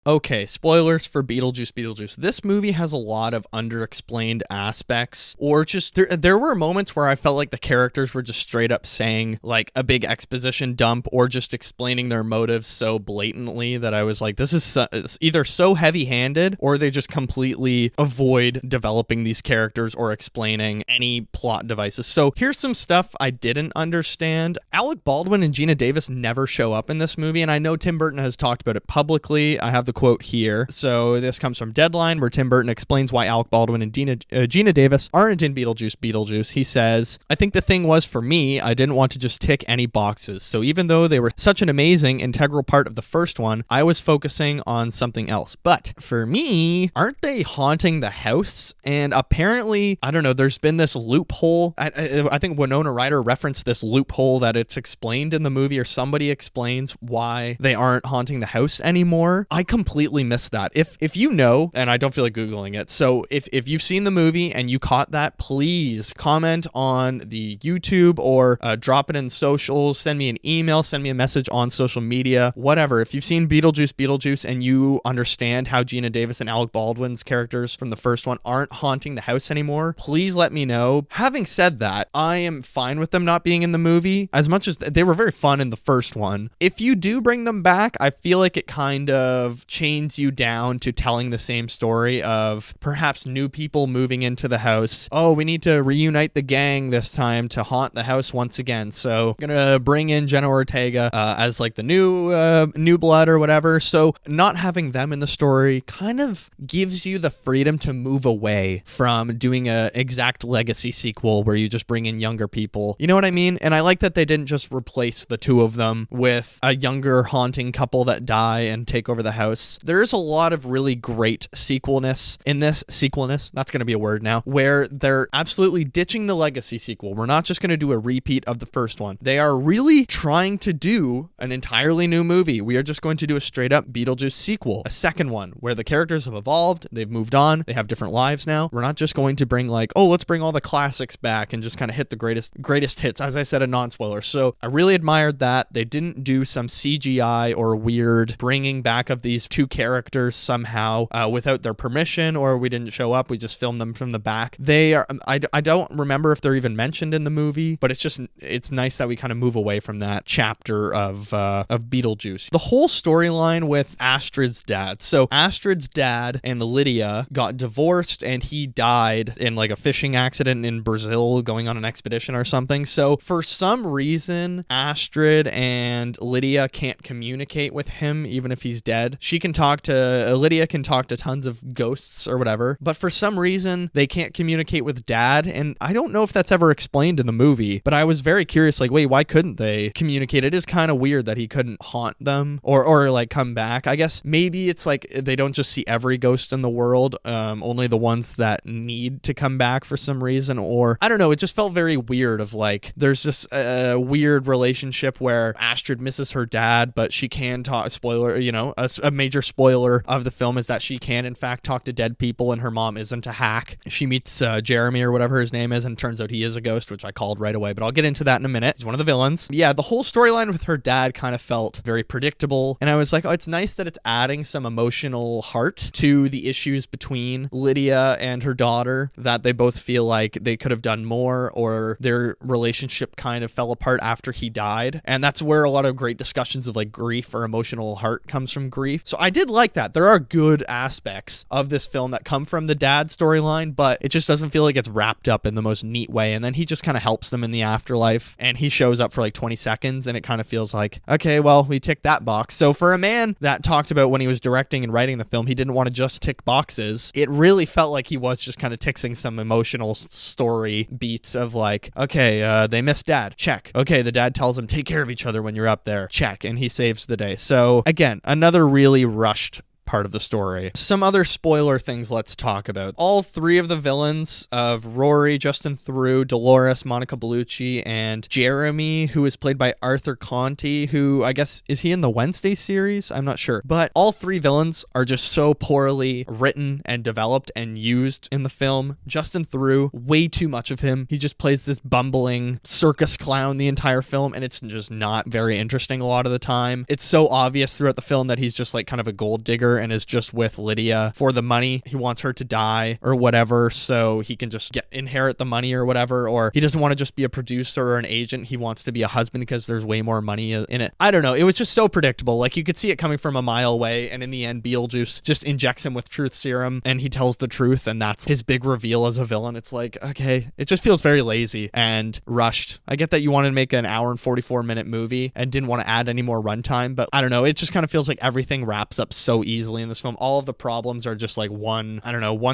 Okay, spoilers for Beetlejuice. This movie has a lot of underexplained aspects, or just there were moments where I felt like the characters were just straight up saying like a big exposition dump, or just explaining their motives so blatantly that I was like, this is either so heavy-handed, or they just completely avoid developing these characters or explaining any plot devices. So here's some stuff I didn't understand. Alec Baldwin and Gina Davis never show up in this movie, and I know Tim Burton has talked about it publicly. I have the quote here. So this comes from Deadline, where Tim Burton explains why Alec Baldwin and Gina Davis aren't in Beetlejuice. He says, I think the thing was, for me, I didn't want to just tick any boxes. So even though they were such an amazing, integral part of the first one, I was focusing on something else. But for me, aren't they haunting the house? And apparently, I don't know, there's been this loophole. I think Winona Ryder referenced this loophole that it's explained in the movie, or somebody explains why they aren't haunting the house anymore. I completely missed that. If you know, and I don't feel like Googling it, so if you've seen the movie and you caught that, please comment on the YouTube, or drop it in socials, send me an email, send me a message on social media, whatever. If you've seen Beetlejuice and you understand how Gina Davis and Alec Baldwin's characters from the first one aren't haunting the house anymore, please let me know. Having said that, I am fine with them not being in the movie, as much as they were very fun in the first one. If you do bring them back, I feel like it kind of chains you down to telling the same story of perhaps new people moving into the house. Oh, we need to reunite the gang this time to haunt the house once again. So I'm gonna bring in Jenna Ortega as like the new blood or whatever. So not having them in the story kind of gives you the freedom to move away from doing a exact legacy sequel where you just bring in younger people. You know what I mean? And I like that they didn't just replace the two of them with a younger haunting couple that die and take over the house. There is a lot of really great sequelness in this. Sequelness, that's going to be a word now, where they're absolutely ditching the legacy sequel. We're not just going to do a repeat of the first one. They are really trying to do an entirely new movie. We are just going to do a straight up Beetlejuice sequel, a second one where the characters have evolved, they've moved on, they have different lives now. We're not just going to bring like, oh, let's bring all the classics back and just kind of hit the greatest hits, as I said, a non-spoiler. So I really admired that. They didn't do some CGI or weird bringing back of these two characters somehow without their permission, or we didn't show up, we just filmed them from the back. They are, I don't remember if they're even mentioned in the movie, but it's nice that we kind of move away from that chapter of Beetlejuice. The whole storyline with Astrid's dad. So Astrid's dad and Lydia got divorced, and he died in like a fishing accident in Brazil going on an expedition or something. So for some reason, Astrid and Lydia can't communicate with him even if he's dead. She she can talk to, Lydia can talk to tons of ghosts or whatever, but for some reason they can't communicate with Dad, and I don't know if that's ever explained in the movie, but I was very curious, like, wait, why couldn't they communicate? It is kind of weird that he couldn't haunt them or like come back. I guess maybe it's like they don't just see every ghost in the world, only the ones that need to come back for some reason, or I don't know, it just felt very weird of like, there's this weird relationship where Astrid misses her dad, but she can talk, spoiler, you know, a major spoiler of the film is that she can in fact talk to dead people, and her mom isn't a hack. She meets Jeremy or whatever his name is, and it turns out he is a ghost, which I called right away, but I'll get into that in a minute. He's one of the villains. Yeah, the whole storyline with her dad kind of felt very predictable, and I was like, oh, it's nice that it's adding some emotional heart to the issues between Lydia and her daughter, that they both feel like they could have done more, or their relationship kind of fell apart after he died, and that's where a lot of great discussions of like grief or emotional heart comes from grief. So I did like that. There are good aspects of this film that come from the dad storyline, but it just doesn't feel like it's wrapped up in the most neat way, and then he just kind of helps them in the afterlife, and he shows up for like 20 seconds, and it kind of feels like, okay, well, we ticked that box. So for a man that talked about when he was directing and writing the film, he didn't want to just tick boxes, it really felt like he was just kind of ticking some emotional story beats of like, okay, they missed dad, check. Okay, the dad tells him, take care of each other when you're up there, check, and he saves the day. So again, another really rushed part of the story. Some other spoiler things let's talk about. All three of the villains of Rory, Justin Theroux, Dolores, Monica Bellucci, and Jeremy, who is played by Arthur Conti, who I guess, is he in the Wednesday series? I'm not sure. But all three villains are just so poorly written and developed and used in the film. Justin Theroux, way too much of him. He just plays this bumbling circus clown the entire film, and it's just not very interesting a lot of the time. It's so obvious throughout the film that he's just like kind of a gold digger and is just with Lydia for the money. He wants her to die or whatever so he can just inherit the money or whatever, or he doesn't want to just be a producer or an agent. He wants to be a husband because there's way more money in it. I don't know. It was just so predictable. Like, you could see it coming from a mile away, and in the end, Beetlejuice just injects him with truth serum and he tells the truth, and that's his big reveal as a villain. It's like, okay, it just feels very lazy and rushed. I get that you wanted to make an hour and 44-minute movie and didn't want to add any more runtime, but I don't know. It just kind of feels like everything wraps up so easily in this film. All of the problems are just like one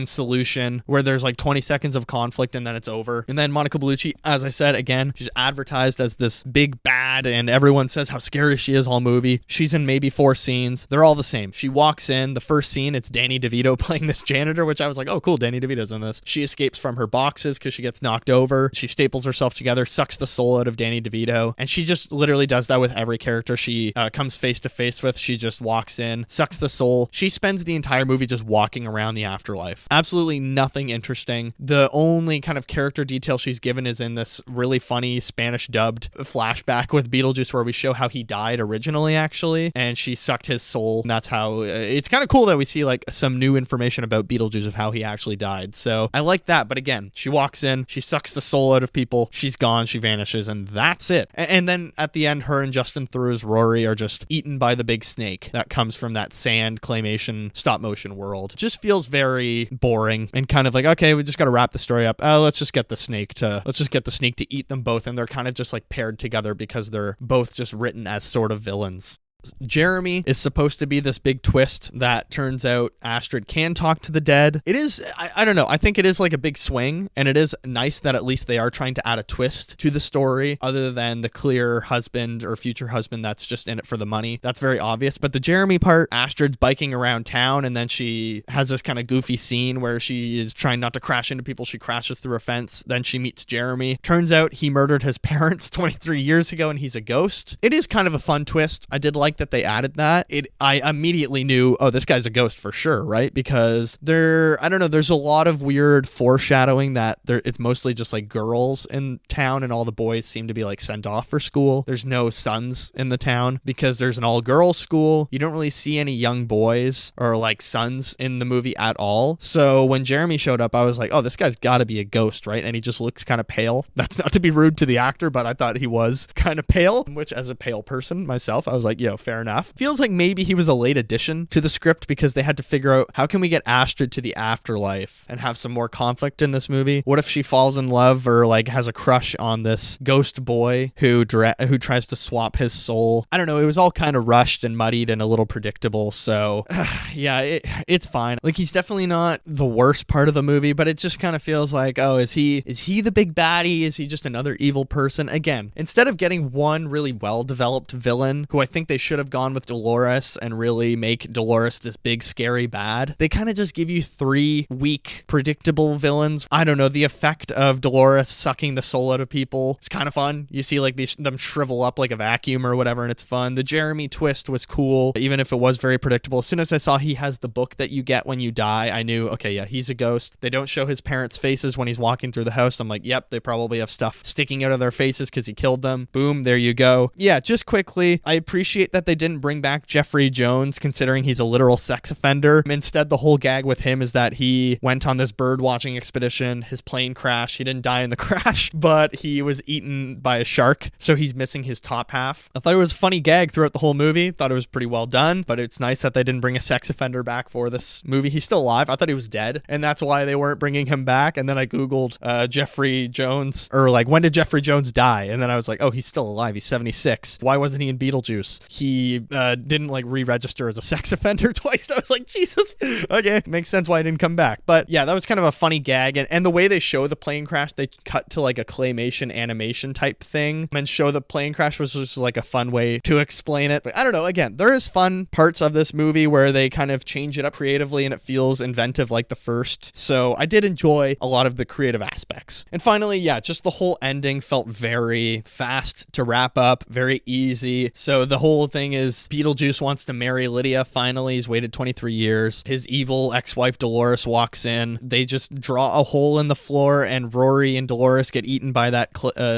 solution where there's like 20 seconds of conflict and then it's over. And then Monica Bellucci, as I said, again, she's advertised as this big bad and everyone says how scary she is all movie. She's in maybe 4 scenes. They're all the same. She walks in, the first scene, it's Danny DeVito playing this janitor, which I was like, oh cool, Danny DeVito's in this. She escapes from her boxes because she gets knocked over. She staples herself together, sucks the soul out of Danny DeVito, and she just literally does that with every character she comes face to face with. She just walks in, sucks the soul. She spends the entire movie just walking around the afterlife. Absolutely nothing interesting. The only kind of character detail she's given is in this really funny Spanish dubbed flashback with Beetlejuice where we show how he died originally, actually, and she sucked his soul. And that's how it's kind of cool that we see like some new information about Beetlejuice of how he actually died. So I like that. But again, she walks in, she sucks the soul out of people, she's gone, she vanishes, and that's it. And then at the end, her and Justin Theroux's Rory are just eaten by the big snake that comes from that sand claymation stop motion world. It just feels very boring and kind of like, okay, we just got to wrap the story up. Let's just get the snake to eat them both, and they're kind of just like paired together because they're both just written as sort of villains. Jeremy is supposed to be this big twist that turns out Astrid can talk to the dead. It is, I don't know, I think it is like a big swing, and it is nice that at least they are trying to add a twist to the story other than the clear husband or future husband that's just in it for the money. That's very obvious. But the Jeremy part, Astrid's biking around town, and then she has this kind of goofy scene where she is trying not to crash into people. She crashes through a fence. Then she meets Jeremy. Turns out he murdered his parents 23 years ago and he's a ghost. It is kind of a fun twist. I did like that they added that. I immediately knew, oh, this guy's a ghost for sure, right? Because I don't know, there's a lot of weird foreshadowing that it's mostly just like girls in town and all the boys seem to be like sent off for school. There's no sons in the town because there's an all-girls school. You don't really see any young boys or like sons in the movie at all. So when Jeremy showed up, I was like, oh, this guy's got to be a ghost, right? And he just looks kind of pale. That's not to be rude to the actor, but I thought he was kind of pale, which as a pale person myself, I was like, yo, fair enough. Feels like maybe he was a late addition to the script because they had to figure out how can we get Astrid to the afterlife and have some more conflict in this movie. What if she falls in love or like has a crush on this ghost boy who tries to swap his soul? I don't know. It was all kind of rushed and muddied and a little predictable. So yeah, it's fine. Like, he's definitely not the worst part of the movie, but it just kind of feels like, oh, is he the big baddie? Is he just another evil person? Again, instead of getting one really well-developed villain, who I think they should have gone with Dolores and really make Dolores this big scary bad, they kind of just give you 3 weak, predictable villains. I don't know, the effect of Dolores sucking the soul out of people is kind of fun. You see like them shrivel up like a vacuum or whatever, and it's fun. The Jeremy twist was cool, even if it was very predictable. As soon as I saw he has the book that you get when you die, I knew, okay, yeah, he's a ghost. They don't show his parents' faces when he's walking through the house. I'm like, yep, they probably have stuff sticking out of their faces because he killed them. Boom, there you go. Yeah, just quickly, I appreciate that they didn't bring back Jeffrey Jones, considering he's a literal sex offender. Instead, the whole gag with him is that he went on this bird watching expedition, his plane crashed, he didn't die in the crash, but he was eaten by a shark, so he's missing his top half. I thought it was a funny gag throughout the whole movie, thought it was pretty well done, but it's nice that they didn't bring a sex offender back for this movie. He's still alive. I thought he was dead, and that's why they weren't bringing him back. And then I googled Jeffrey Jones, or like, when did Jeffrey Jones die? And then I was like, oh, he's still alive. He's 76. Why wasn't he in Beetlejuice? He didn't like re-register as a sex offender twice. I was like, Jesus. Okay, makes sense why he didn't come back. But yeah, that was kind of a funny gag. And the way they show the plane crash, they cut to like a claymation animation type thing and show the plane crash, was just like a fun way to explain it. But I don't know. Again, there is fun parts of this movie where they kind of change it up creatively and it feels inventive like the first. So I did enjoy a lot of the creative aspects. And finally, yeah, just the whole ending felt very fast to wrap up, very easy. So the whole thing is Beetlejuice wants to marry Lydia. Finally, he's waited 23 years. His evil ex-wife Dolores walks in. They just draw a hole in the floor and Rory and Dolores get eaten by that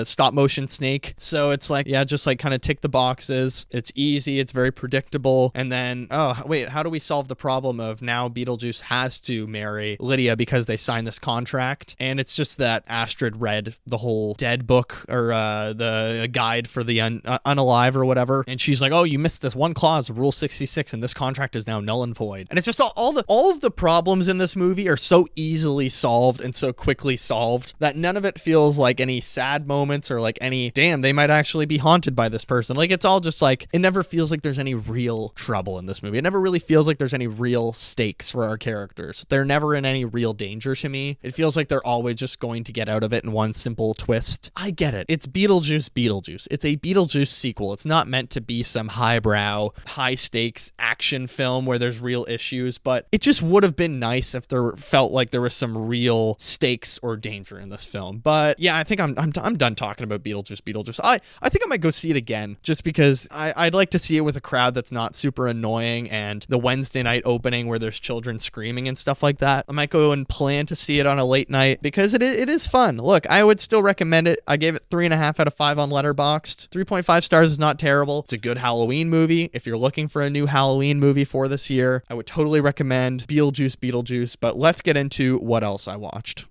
stop motion snake. So it's like, yeah, just like kind of tick the boxes. It's easy. It's very predictable. And then, oh, wait, how do we solve the problem of now Beetlejuice has to marry Lydia because they signed this contract? And it's just that Astrid read the whole dead book or the guide for the unalive or whatever. And she's like, oh, you missed this one clause of Rule 66 and this contract is now null and void. And it's just all of the problems in this movie are so easily solved and so quickly solved that none of it feels like any sad moments or like any, damn, they might actually be haunted by this person. Like, it's all just like, it never feels like there's any real trouble in this movie. It never really feels like there's any real stakes for our characters. They're never in any real danger to me. It feels like they're always just going to get out of it in one simple twist. I get it. It's Beetlejuice Beetlejuice. It's a Beetlejuice sequel. It's not meant to be some highbrow, high stakes action film where there's real issues, but it just would have been nice if there felt like there was some real stakes or danger in this film. But yeah, I think I'm done talking about Beetlejuice. I think I might go see it again just because I'd like to see it with a crowd that's not super annoying, and the Wednesday night opening where there's children screaming and stuff like that. I might go and plan to see it on a late night because it is fun. Look, I would still recommend it. I gave it 3.5 out of 5 on Letterboxd. 3.5 stars is not terrible. It's a good Halloween movie. If you're looking for a new Halloween movie for this year, I would totally recommend Beetlejuice. But let's get into what else I watched.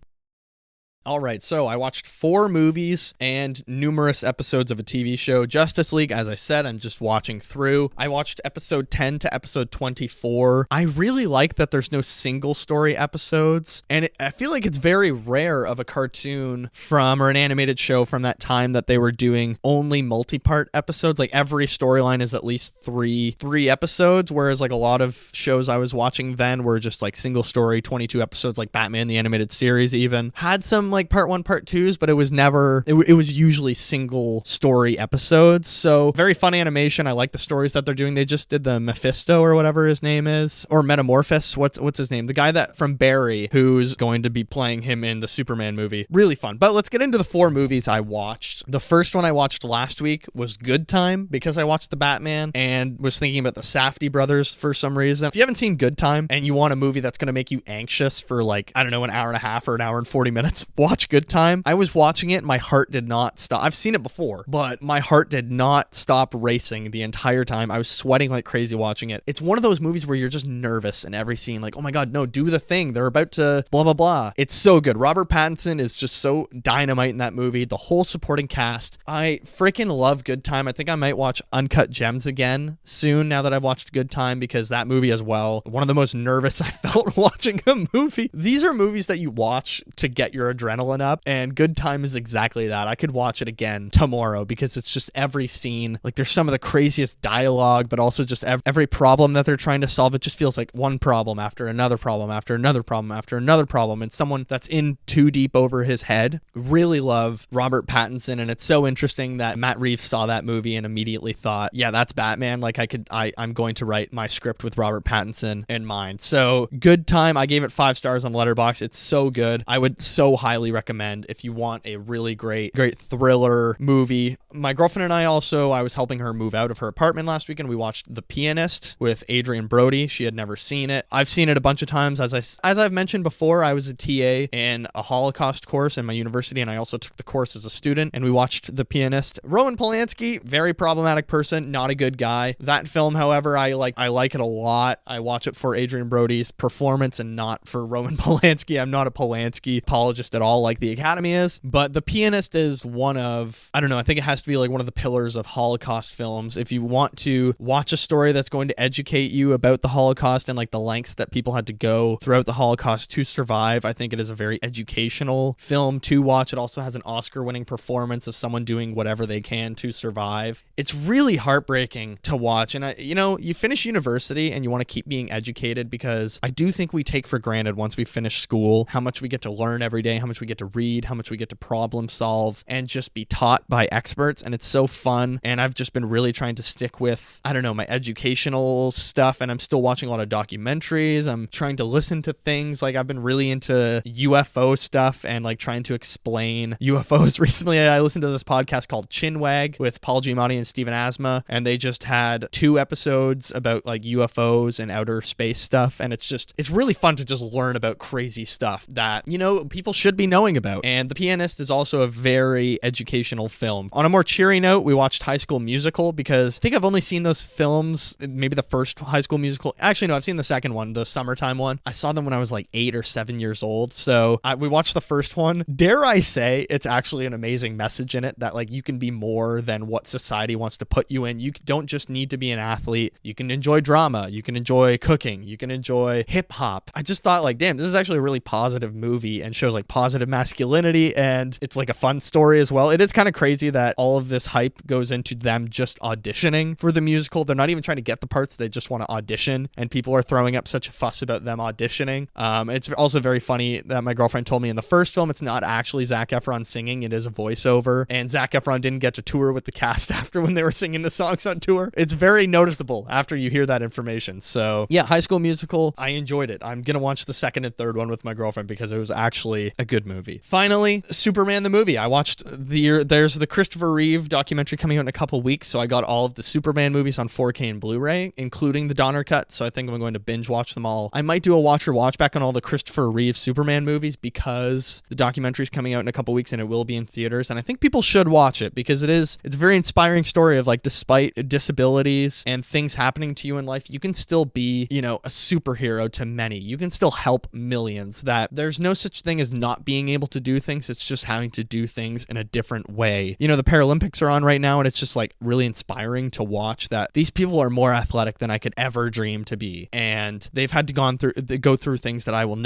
All right, so I watched 4 movies and numerous episodes of a TV show. Justice League, as I said, I'm just watching through. I watched episode 10 to episode 24. I really like that there's no single story episodes, and I feel like it's very rare of a cartoon or an animated show from that time that they were doing only multi-part episodes. Like, every storyline is at least three episodes, whereas like a lot of shows I was watching then were just like single story, 22 episodes, like Batman the Animated Series even. Had some like part 1, part 2s, but it was never, it was usually single story episodes. So very fun animation. I like the stories that they're doing. They just did the Mephisto or whatever his name is, or Metamorphosis. What's his name? The guy that from Barry, who's going to be playing him in the Superman movie. Really fun. But let's get into the 4 movies I watched. The first one I watched last week was Good Time because I watched the Batman and was thinking about the Safdie brothers for some reason. If you haven't seen Good Time and you want a movie that's going to make you anxious for like, I don't know, an hour and a half or an hour and 40 minutes, watch Good Time. I was watching it, my heart did not stop. I've seen it before, but my heart did not stop racing the entire time. I was sweating like crazy watching it. It's one of those movies where you're just nervous in every scene, like, oh my god, no, do the thing, they're about to blah blah blah. It's so good. Robert Pattinson is just so dynamite in that movie. The whole supporting cast, I freaking love Good Time. I think I might watch Uncut Gems again soon now that I've watched Good Time, because that movie as well, one of the most nervous I felt watching a movie. These are movies that you watch to get your adrenaline up, and Good Time is exactly that. I could watch it again tomorrow because it's just every scene, like there's some of the craziest dialogue, but also just every problem that they're trying to solve. It just feels like one problem after another problem after another problem after another problem, and someone that's in too deep over his head. Really love Robert Pattinson, and it's so interesting that Matt Reeves saw that movie and immediately thought, yeah, that's Batman. Like I'm going to write my script with Robert Pattinson in mind. So Good Time, I gave it 5 stars on Letterboxd. It's so good. I would so highly recommend if you want a really great thriller movie. My girlfriend and I was helping her move out of her apartment last weekend. We watched The Pianist with Adrian Brody. She had never seen it. I've seen it a bunch of times. As I've mentioned before, I was a TA in a Holocaust course in my university, and I also took the course as a student, and we watched The Pianist. Roman Polanski, very problematic person, not a good guy. That film, however, I like it a lot. I watch it for Adrian Brody's performance and not for Roman Polanski. I'm not a Polanski apologist at all like the Academy is, but The Pianist is one of, I don't know, I think it has to be like one of the pillars of Holocaust films. If you want to watch a story that's going to educate you about the Holocaust and like the lengths that people had to go throughout the Holocaust to survive, I think it is a very educational film to watch. It also has an Oscar-winning performance of someone doing whatever they can to survive. It's really heartbreaking to watch, and you finish university and you want to keep being educated, because I do think we take for granted once we finish school how much we get to learn every day, how much we get to read, how much we get to problem solve and just be taught by experts, and it's so fun. And I've just been really trying to stick with, I don't know, my educational stuff, and I'm still watching a lot of documentaries. I'm trying to listen to things, like I've been really into UFO stuff and like trying to explain UFOs. Recently I listened to this podcast called Chinwag with Paul Giamatti and Stephen Asma, and they just had 2 episodes about like UFOs and outer space stuff, and it's really fun to just learn about crazy stuff that, people should be knowing about. And The Pianist is also a very educational film. On a more cheery note, we watched High School Musical, because I think I've only seen those films, maybe the first High School Musical. Actually, no, I've seen the second one, the summertime one. I saw them when I was like 8 or 7 years old. So we watched the first one. Dare I say, it's actually an amazing message in it that like you can be more than what society wants to put you in. You don't just need to be an athlete. You can enjoy drama. You can enjoy cooking. You can enjoy hip hop. I just thought like, damn, this is actually a really positive movie and shows like positive masculinity, and it's like a fun story as well. It is kind of crazy that all of this hype goes into them just auditioning for the musical. They're not even trying to get the parts. They just want to audition, and people are throwing up such a fuss about them auditioning. It's also very funny that my girlfriend told me in the first film, it's not actually Zac Efron singing. It is a voiceover, and Zac Efron didn't get to tour with the cast after when they were singing the songs on tour. It's very noticeable after you hear that information. So yeah, High School Musical, I enjoyed it. I'm going to watch the second and third one with my girlfriend because it was actually a good movie. Finally, Superman the movie. I watched there's the Christopher Reeve documentary coming out in a couple weeks, so I got all of the Superman movies on 4K and Blu-ray, including the Donner cut, so I think I'm going to binge watch them all. I might do a watch back on all the Christopher Reeve Superman movies because the documentary's coming out in a couple weeks and it will be in theaters, and I think people should watch it because it's a very inspiring story of like, despite disabilities and things happening to you in life, you can still be, a superhero to many. You can still help millions. That there's no such thing as not being able to do things. It's just having to do things in a different way. The Paralympics are on right now, and it's just like really inspiring to watch that these people are more athletic than I could ever dream to be, and they've had to go through things that I will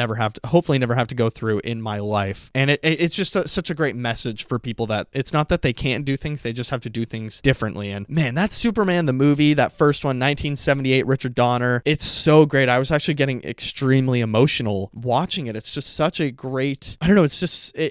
hopefully never have to go through in my life. And it's just such a great message for people that it's not that they can't do things, they just have to do things differently. And man, that's Superman the movie, that first one, 1978, Richard Donner. It's so great. I was actually getting extremely emotional watching it. It's just such a great, I don't know,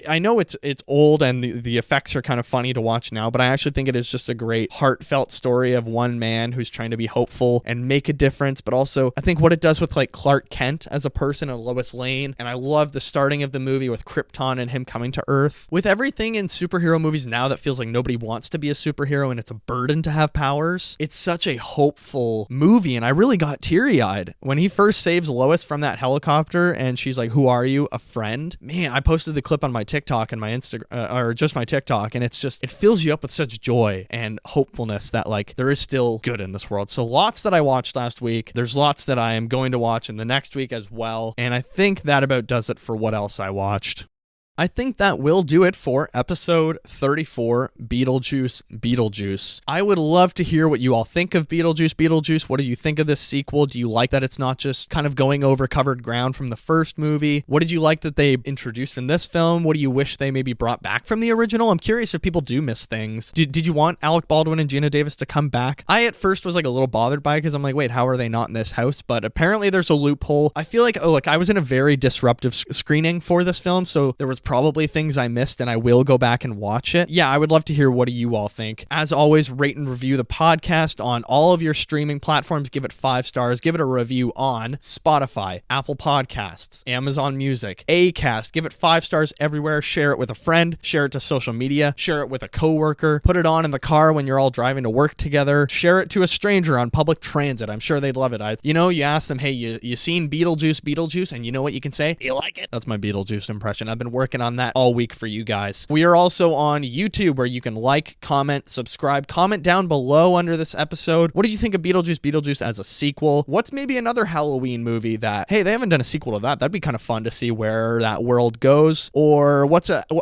I know it's old and the effects are kind of funny to watch now, but I actually think it is just a great heartfelt story of one man who's trying to be hopeful and make a difference, but also I think what it does with like Clark Kent as a person and Lois Lane. And I love the starting of the movie with Krypton and him coming to Earth. With everything in superhero movies now that feels like nobody wants to be a superhero and it's a burden to have powers, it's such a hopeful movie, and I really got teary-eyed when he first saves Lois from that helicopter and she's like, "Who are you? A friend?" Man, I posted posted the clip on my TikTok and my Instagram, or just my TikTok, and it's just, it fills you up with such joy and hopefulness that like there is still good in this world. So lots that I watched last week. There's lots that I am going to watch in the next week as well. And I think that about does it for what else I watched. I think that will do it for episode 34, Beetlejuice Beetlejuice. I would love to hear what you all think of Beetlejuice Beetlejuice. What do you think of this sequel? Do you like that it's not just kind of going over covered ground from the first movie? What did you like that they introduced in this film? What do you wish they maybe brought back from the original? I'm curious if people do miss things. Did you want Alec Baldwin and Gina Davis to come back? I at first was like a little bothered by it because I'm like, wait, how are they not in this house? But apparently there's a loophole. I feel like, I was in a very disruptive screening for this film, so there was probably things I missed and I will go back and watch it. Yeah, I would love to hear what do you all think. As always, rate and review the podcast on all of your streaming platforms. Give it 5 stars. Give it a review on Spotify, Apple Podcasts, Amazon Music, Acast. Give it 5 stars everywhere. Share it with a friend. Share it to social media. Share it with a coworker. Put it on in the car when you're all driving to work together. Share it to a stranger on public transit. I'm sure they'd love it. You ask them, hey, you seen Beetlejuice? And you know what you can say? You like it? That's my Beetlejuice impression. I've been working on that all week for you guys. We are also on YouTube where you can like, comment, subscribe, comment down below under this episode. What did you think of Beetlejuice Beetlejuice as a sequel? What's maybe another Halloween movie that, hey, they haven't done a sequel to that. That'd be kind of fun to see where that world goes. Or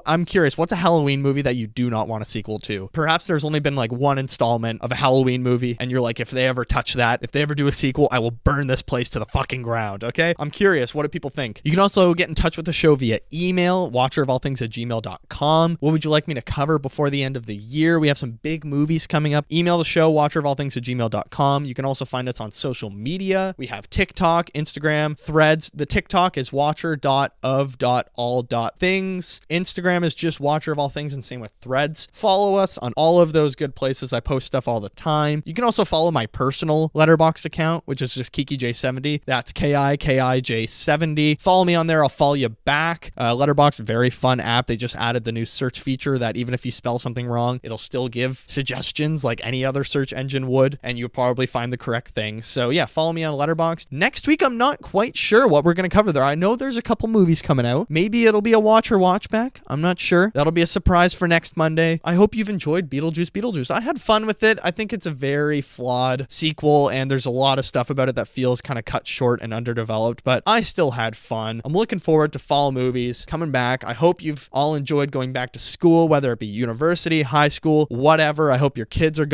I'm curious, what's a Halloween movie that you do not want a sequel to? Perhaps there's only been like one installment of a Halloween movie and you're like, if they ever touch that, if they ever do a sequel, I will burn this place to the fucking ground. Okay? I'm curious. What do people think? You can also get in touch with the show via email, watcherofallthings@gmail.com. What would you like me to cover before the end of the year? We have some big movies coming up. Email the show, watcherofallthings@gmail.com. You can also find us on social media. We have TikTok, Instagram, Threads. The TikTok is watcher.of.all.things. Instagram is just Watcher of All Things, and same with Threads. Follow us on all of those good places. I post stuff all the time. You can also follow my personal Letterboxd account, which is just KikiJ70. That's KIKIJ70. Follow me on there. I'll follow you back. Letterboxd, very fun app. They just added the new search feature that even if you spell something wrong, it'll still give suggestions like any other search engine would, and you'll probably find the correct thing. So yeah, follow me on Letterboxd. Next week, I'm not quite sure what we're going to cover there. I know there's a couple movies coming out. Maybe it'll be a watch or watch back. I'm not sure. That'll be a surprise for next Monday. I hope you've enjoyed Beetlejuice Beetlejuice. I had fun with it. I think it's a very flawed sequel, and there's a lot of stuff about it that feels kind of cut short and underdeveloped, but I still had fun. I'm looking forward to fall movies coming back. I hope you've all enjoyed going back to school, whether it be university, high school, whatever. I hope your kids are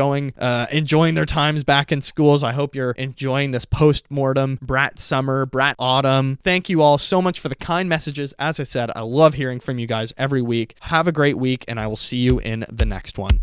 enjoying their times back in schools. I hope you're enjoying this post-mortem brat summer, brat autumn. Thank you all so much for the kind messages. As I said, I love hearing from you guys every week. Have a great week, and I will see you in the next one.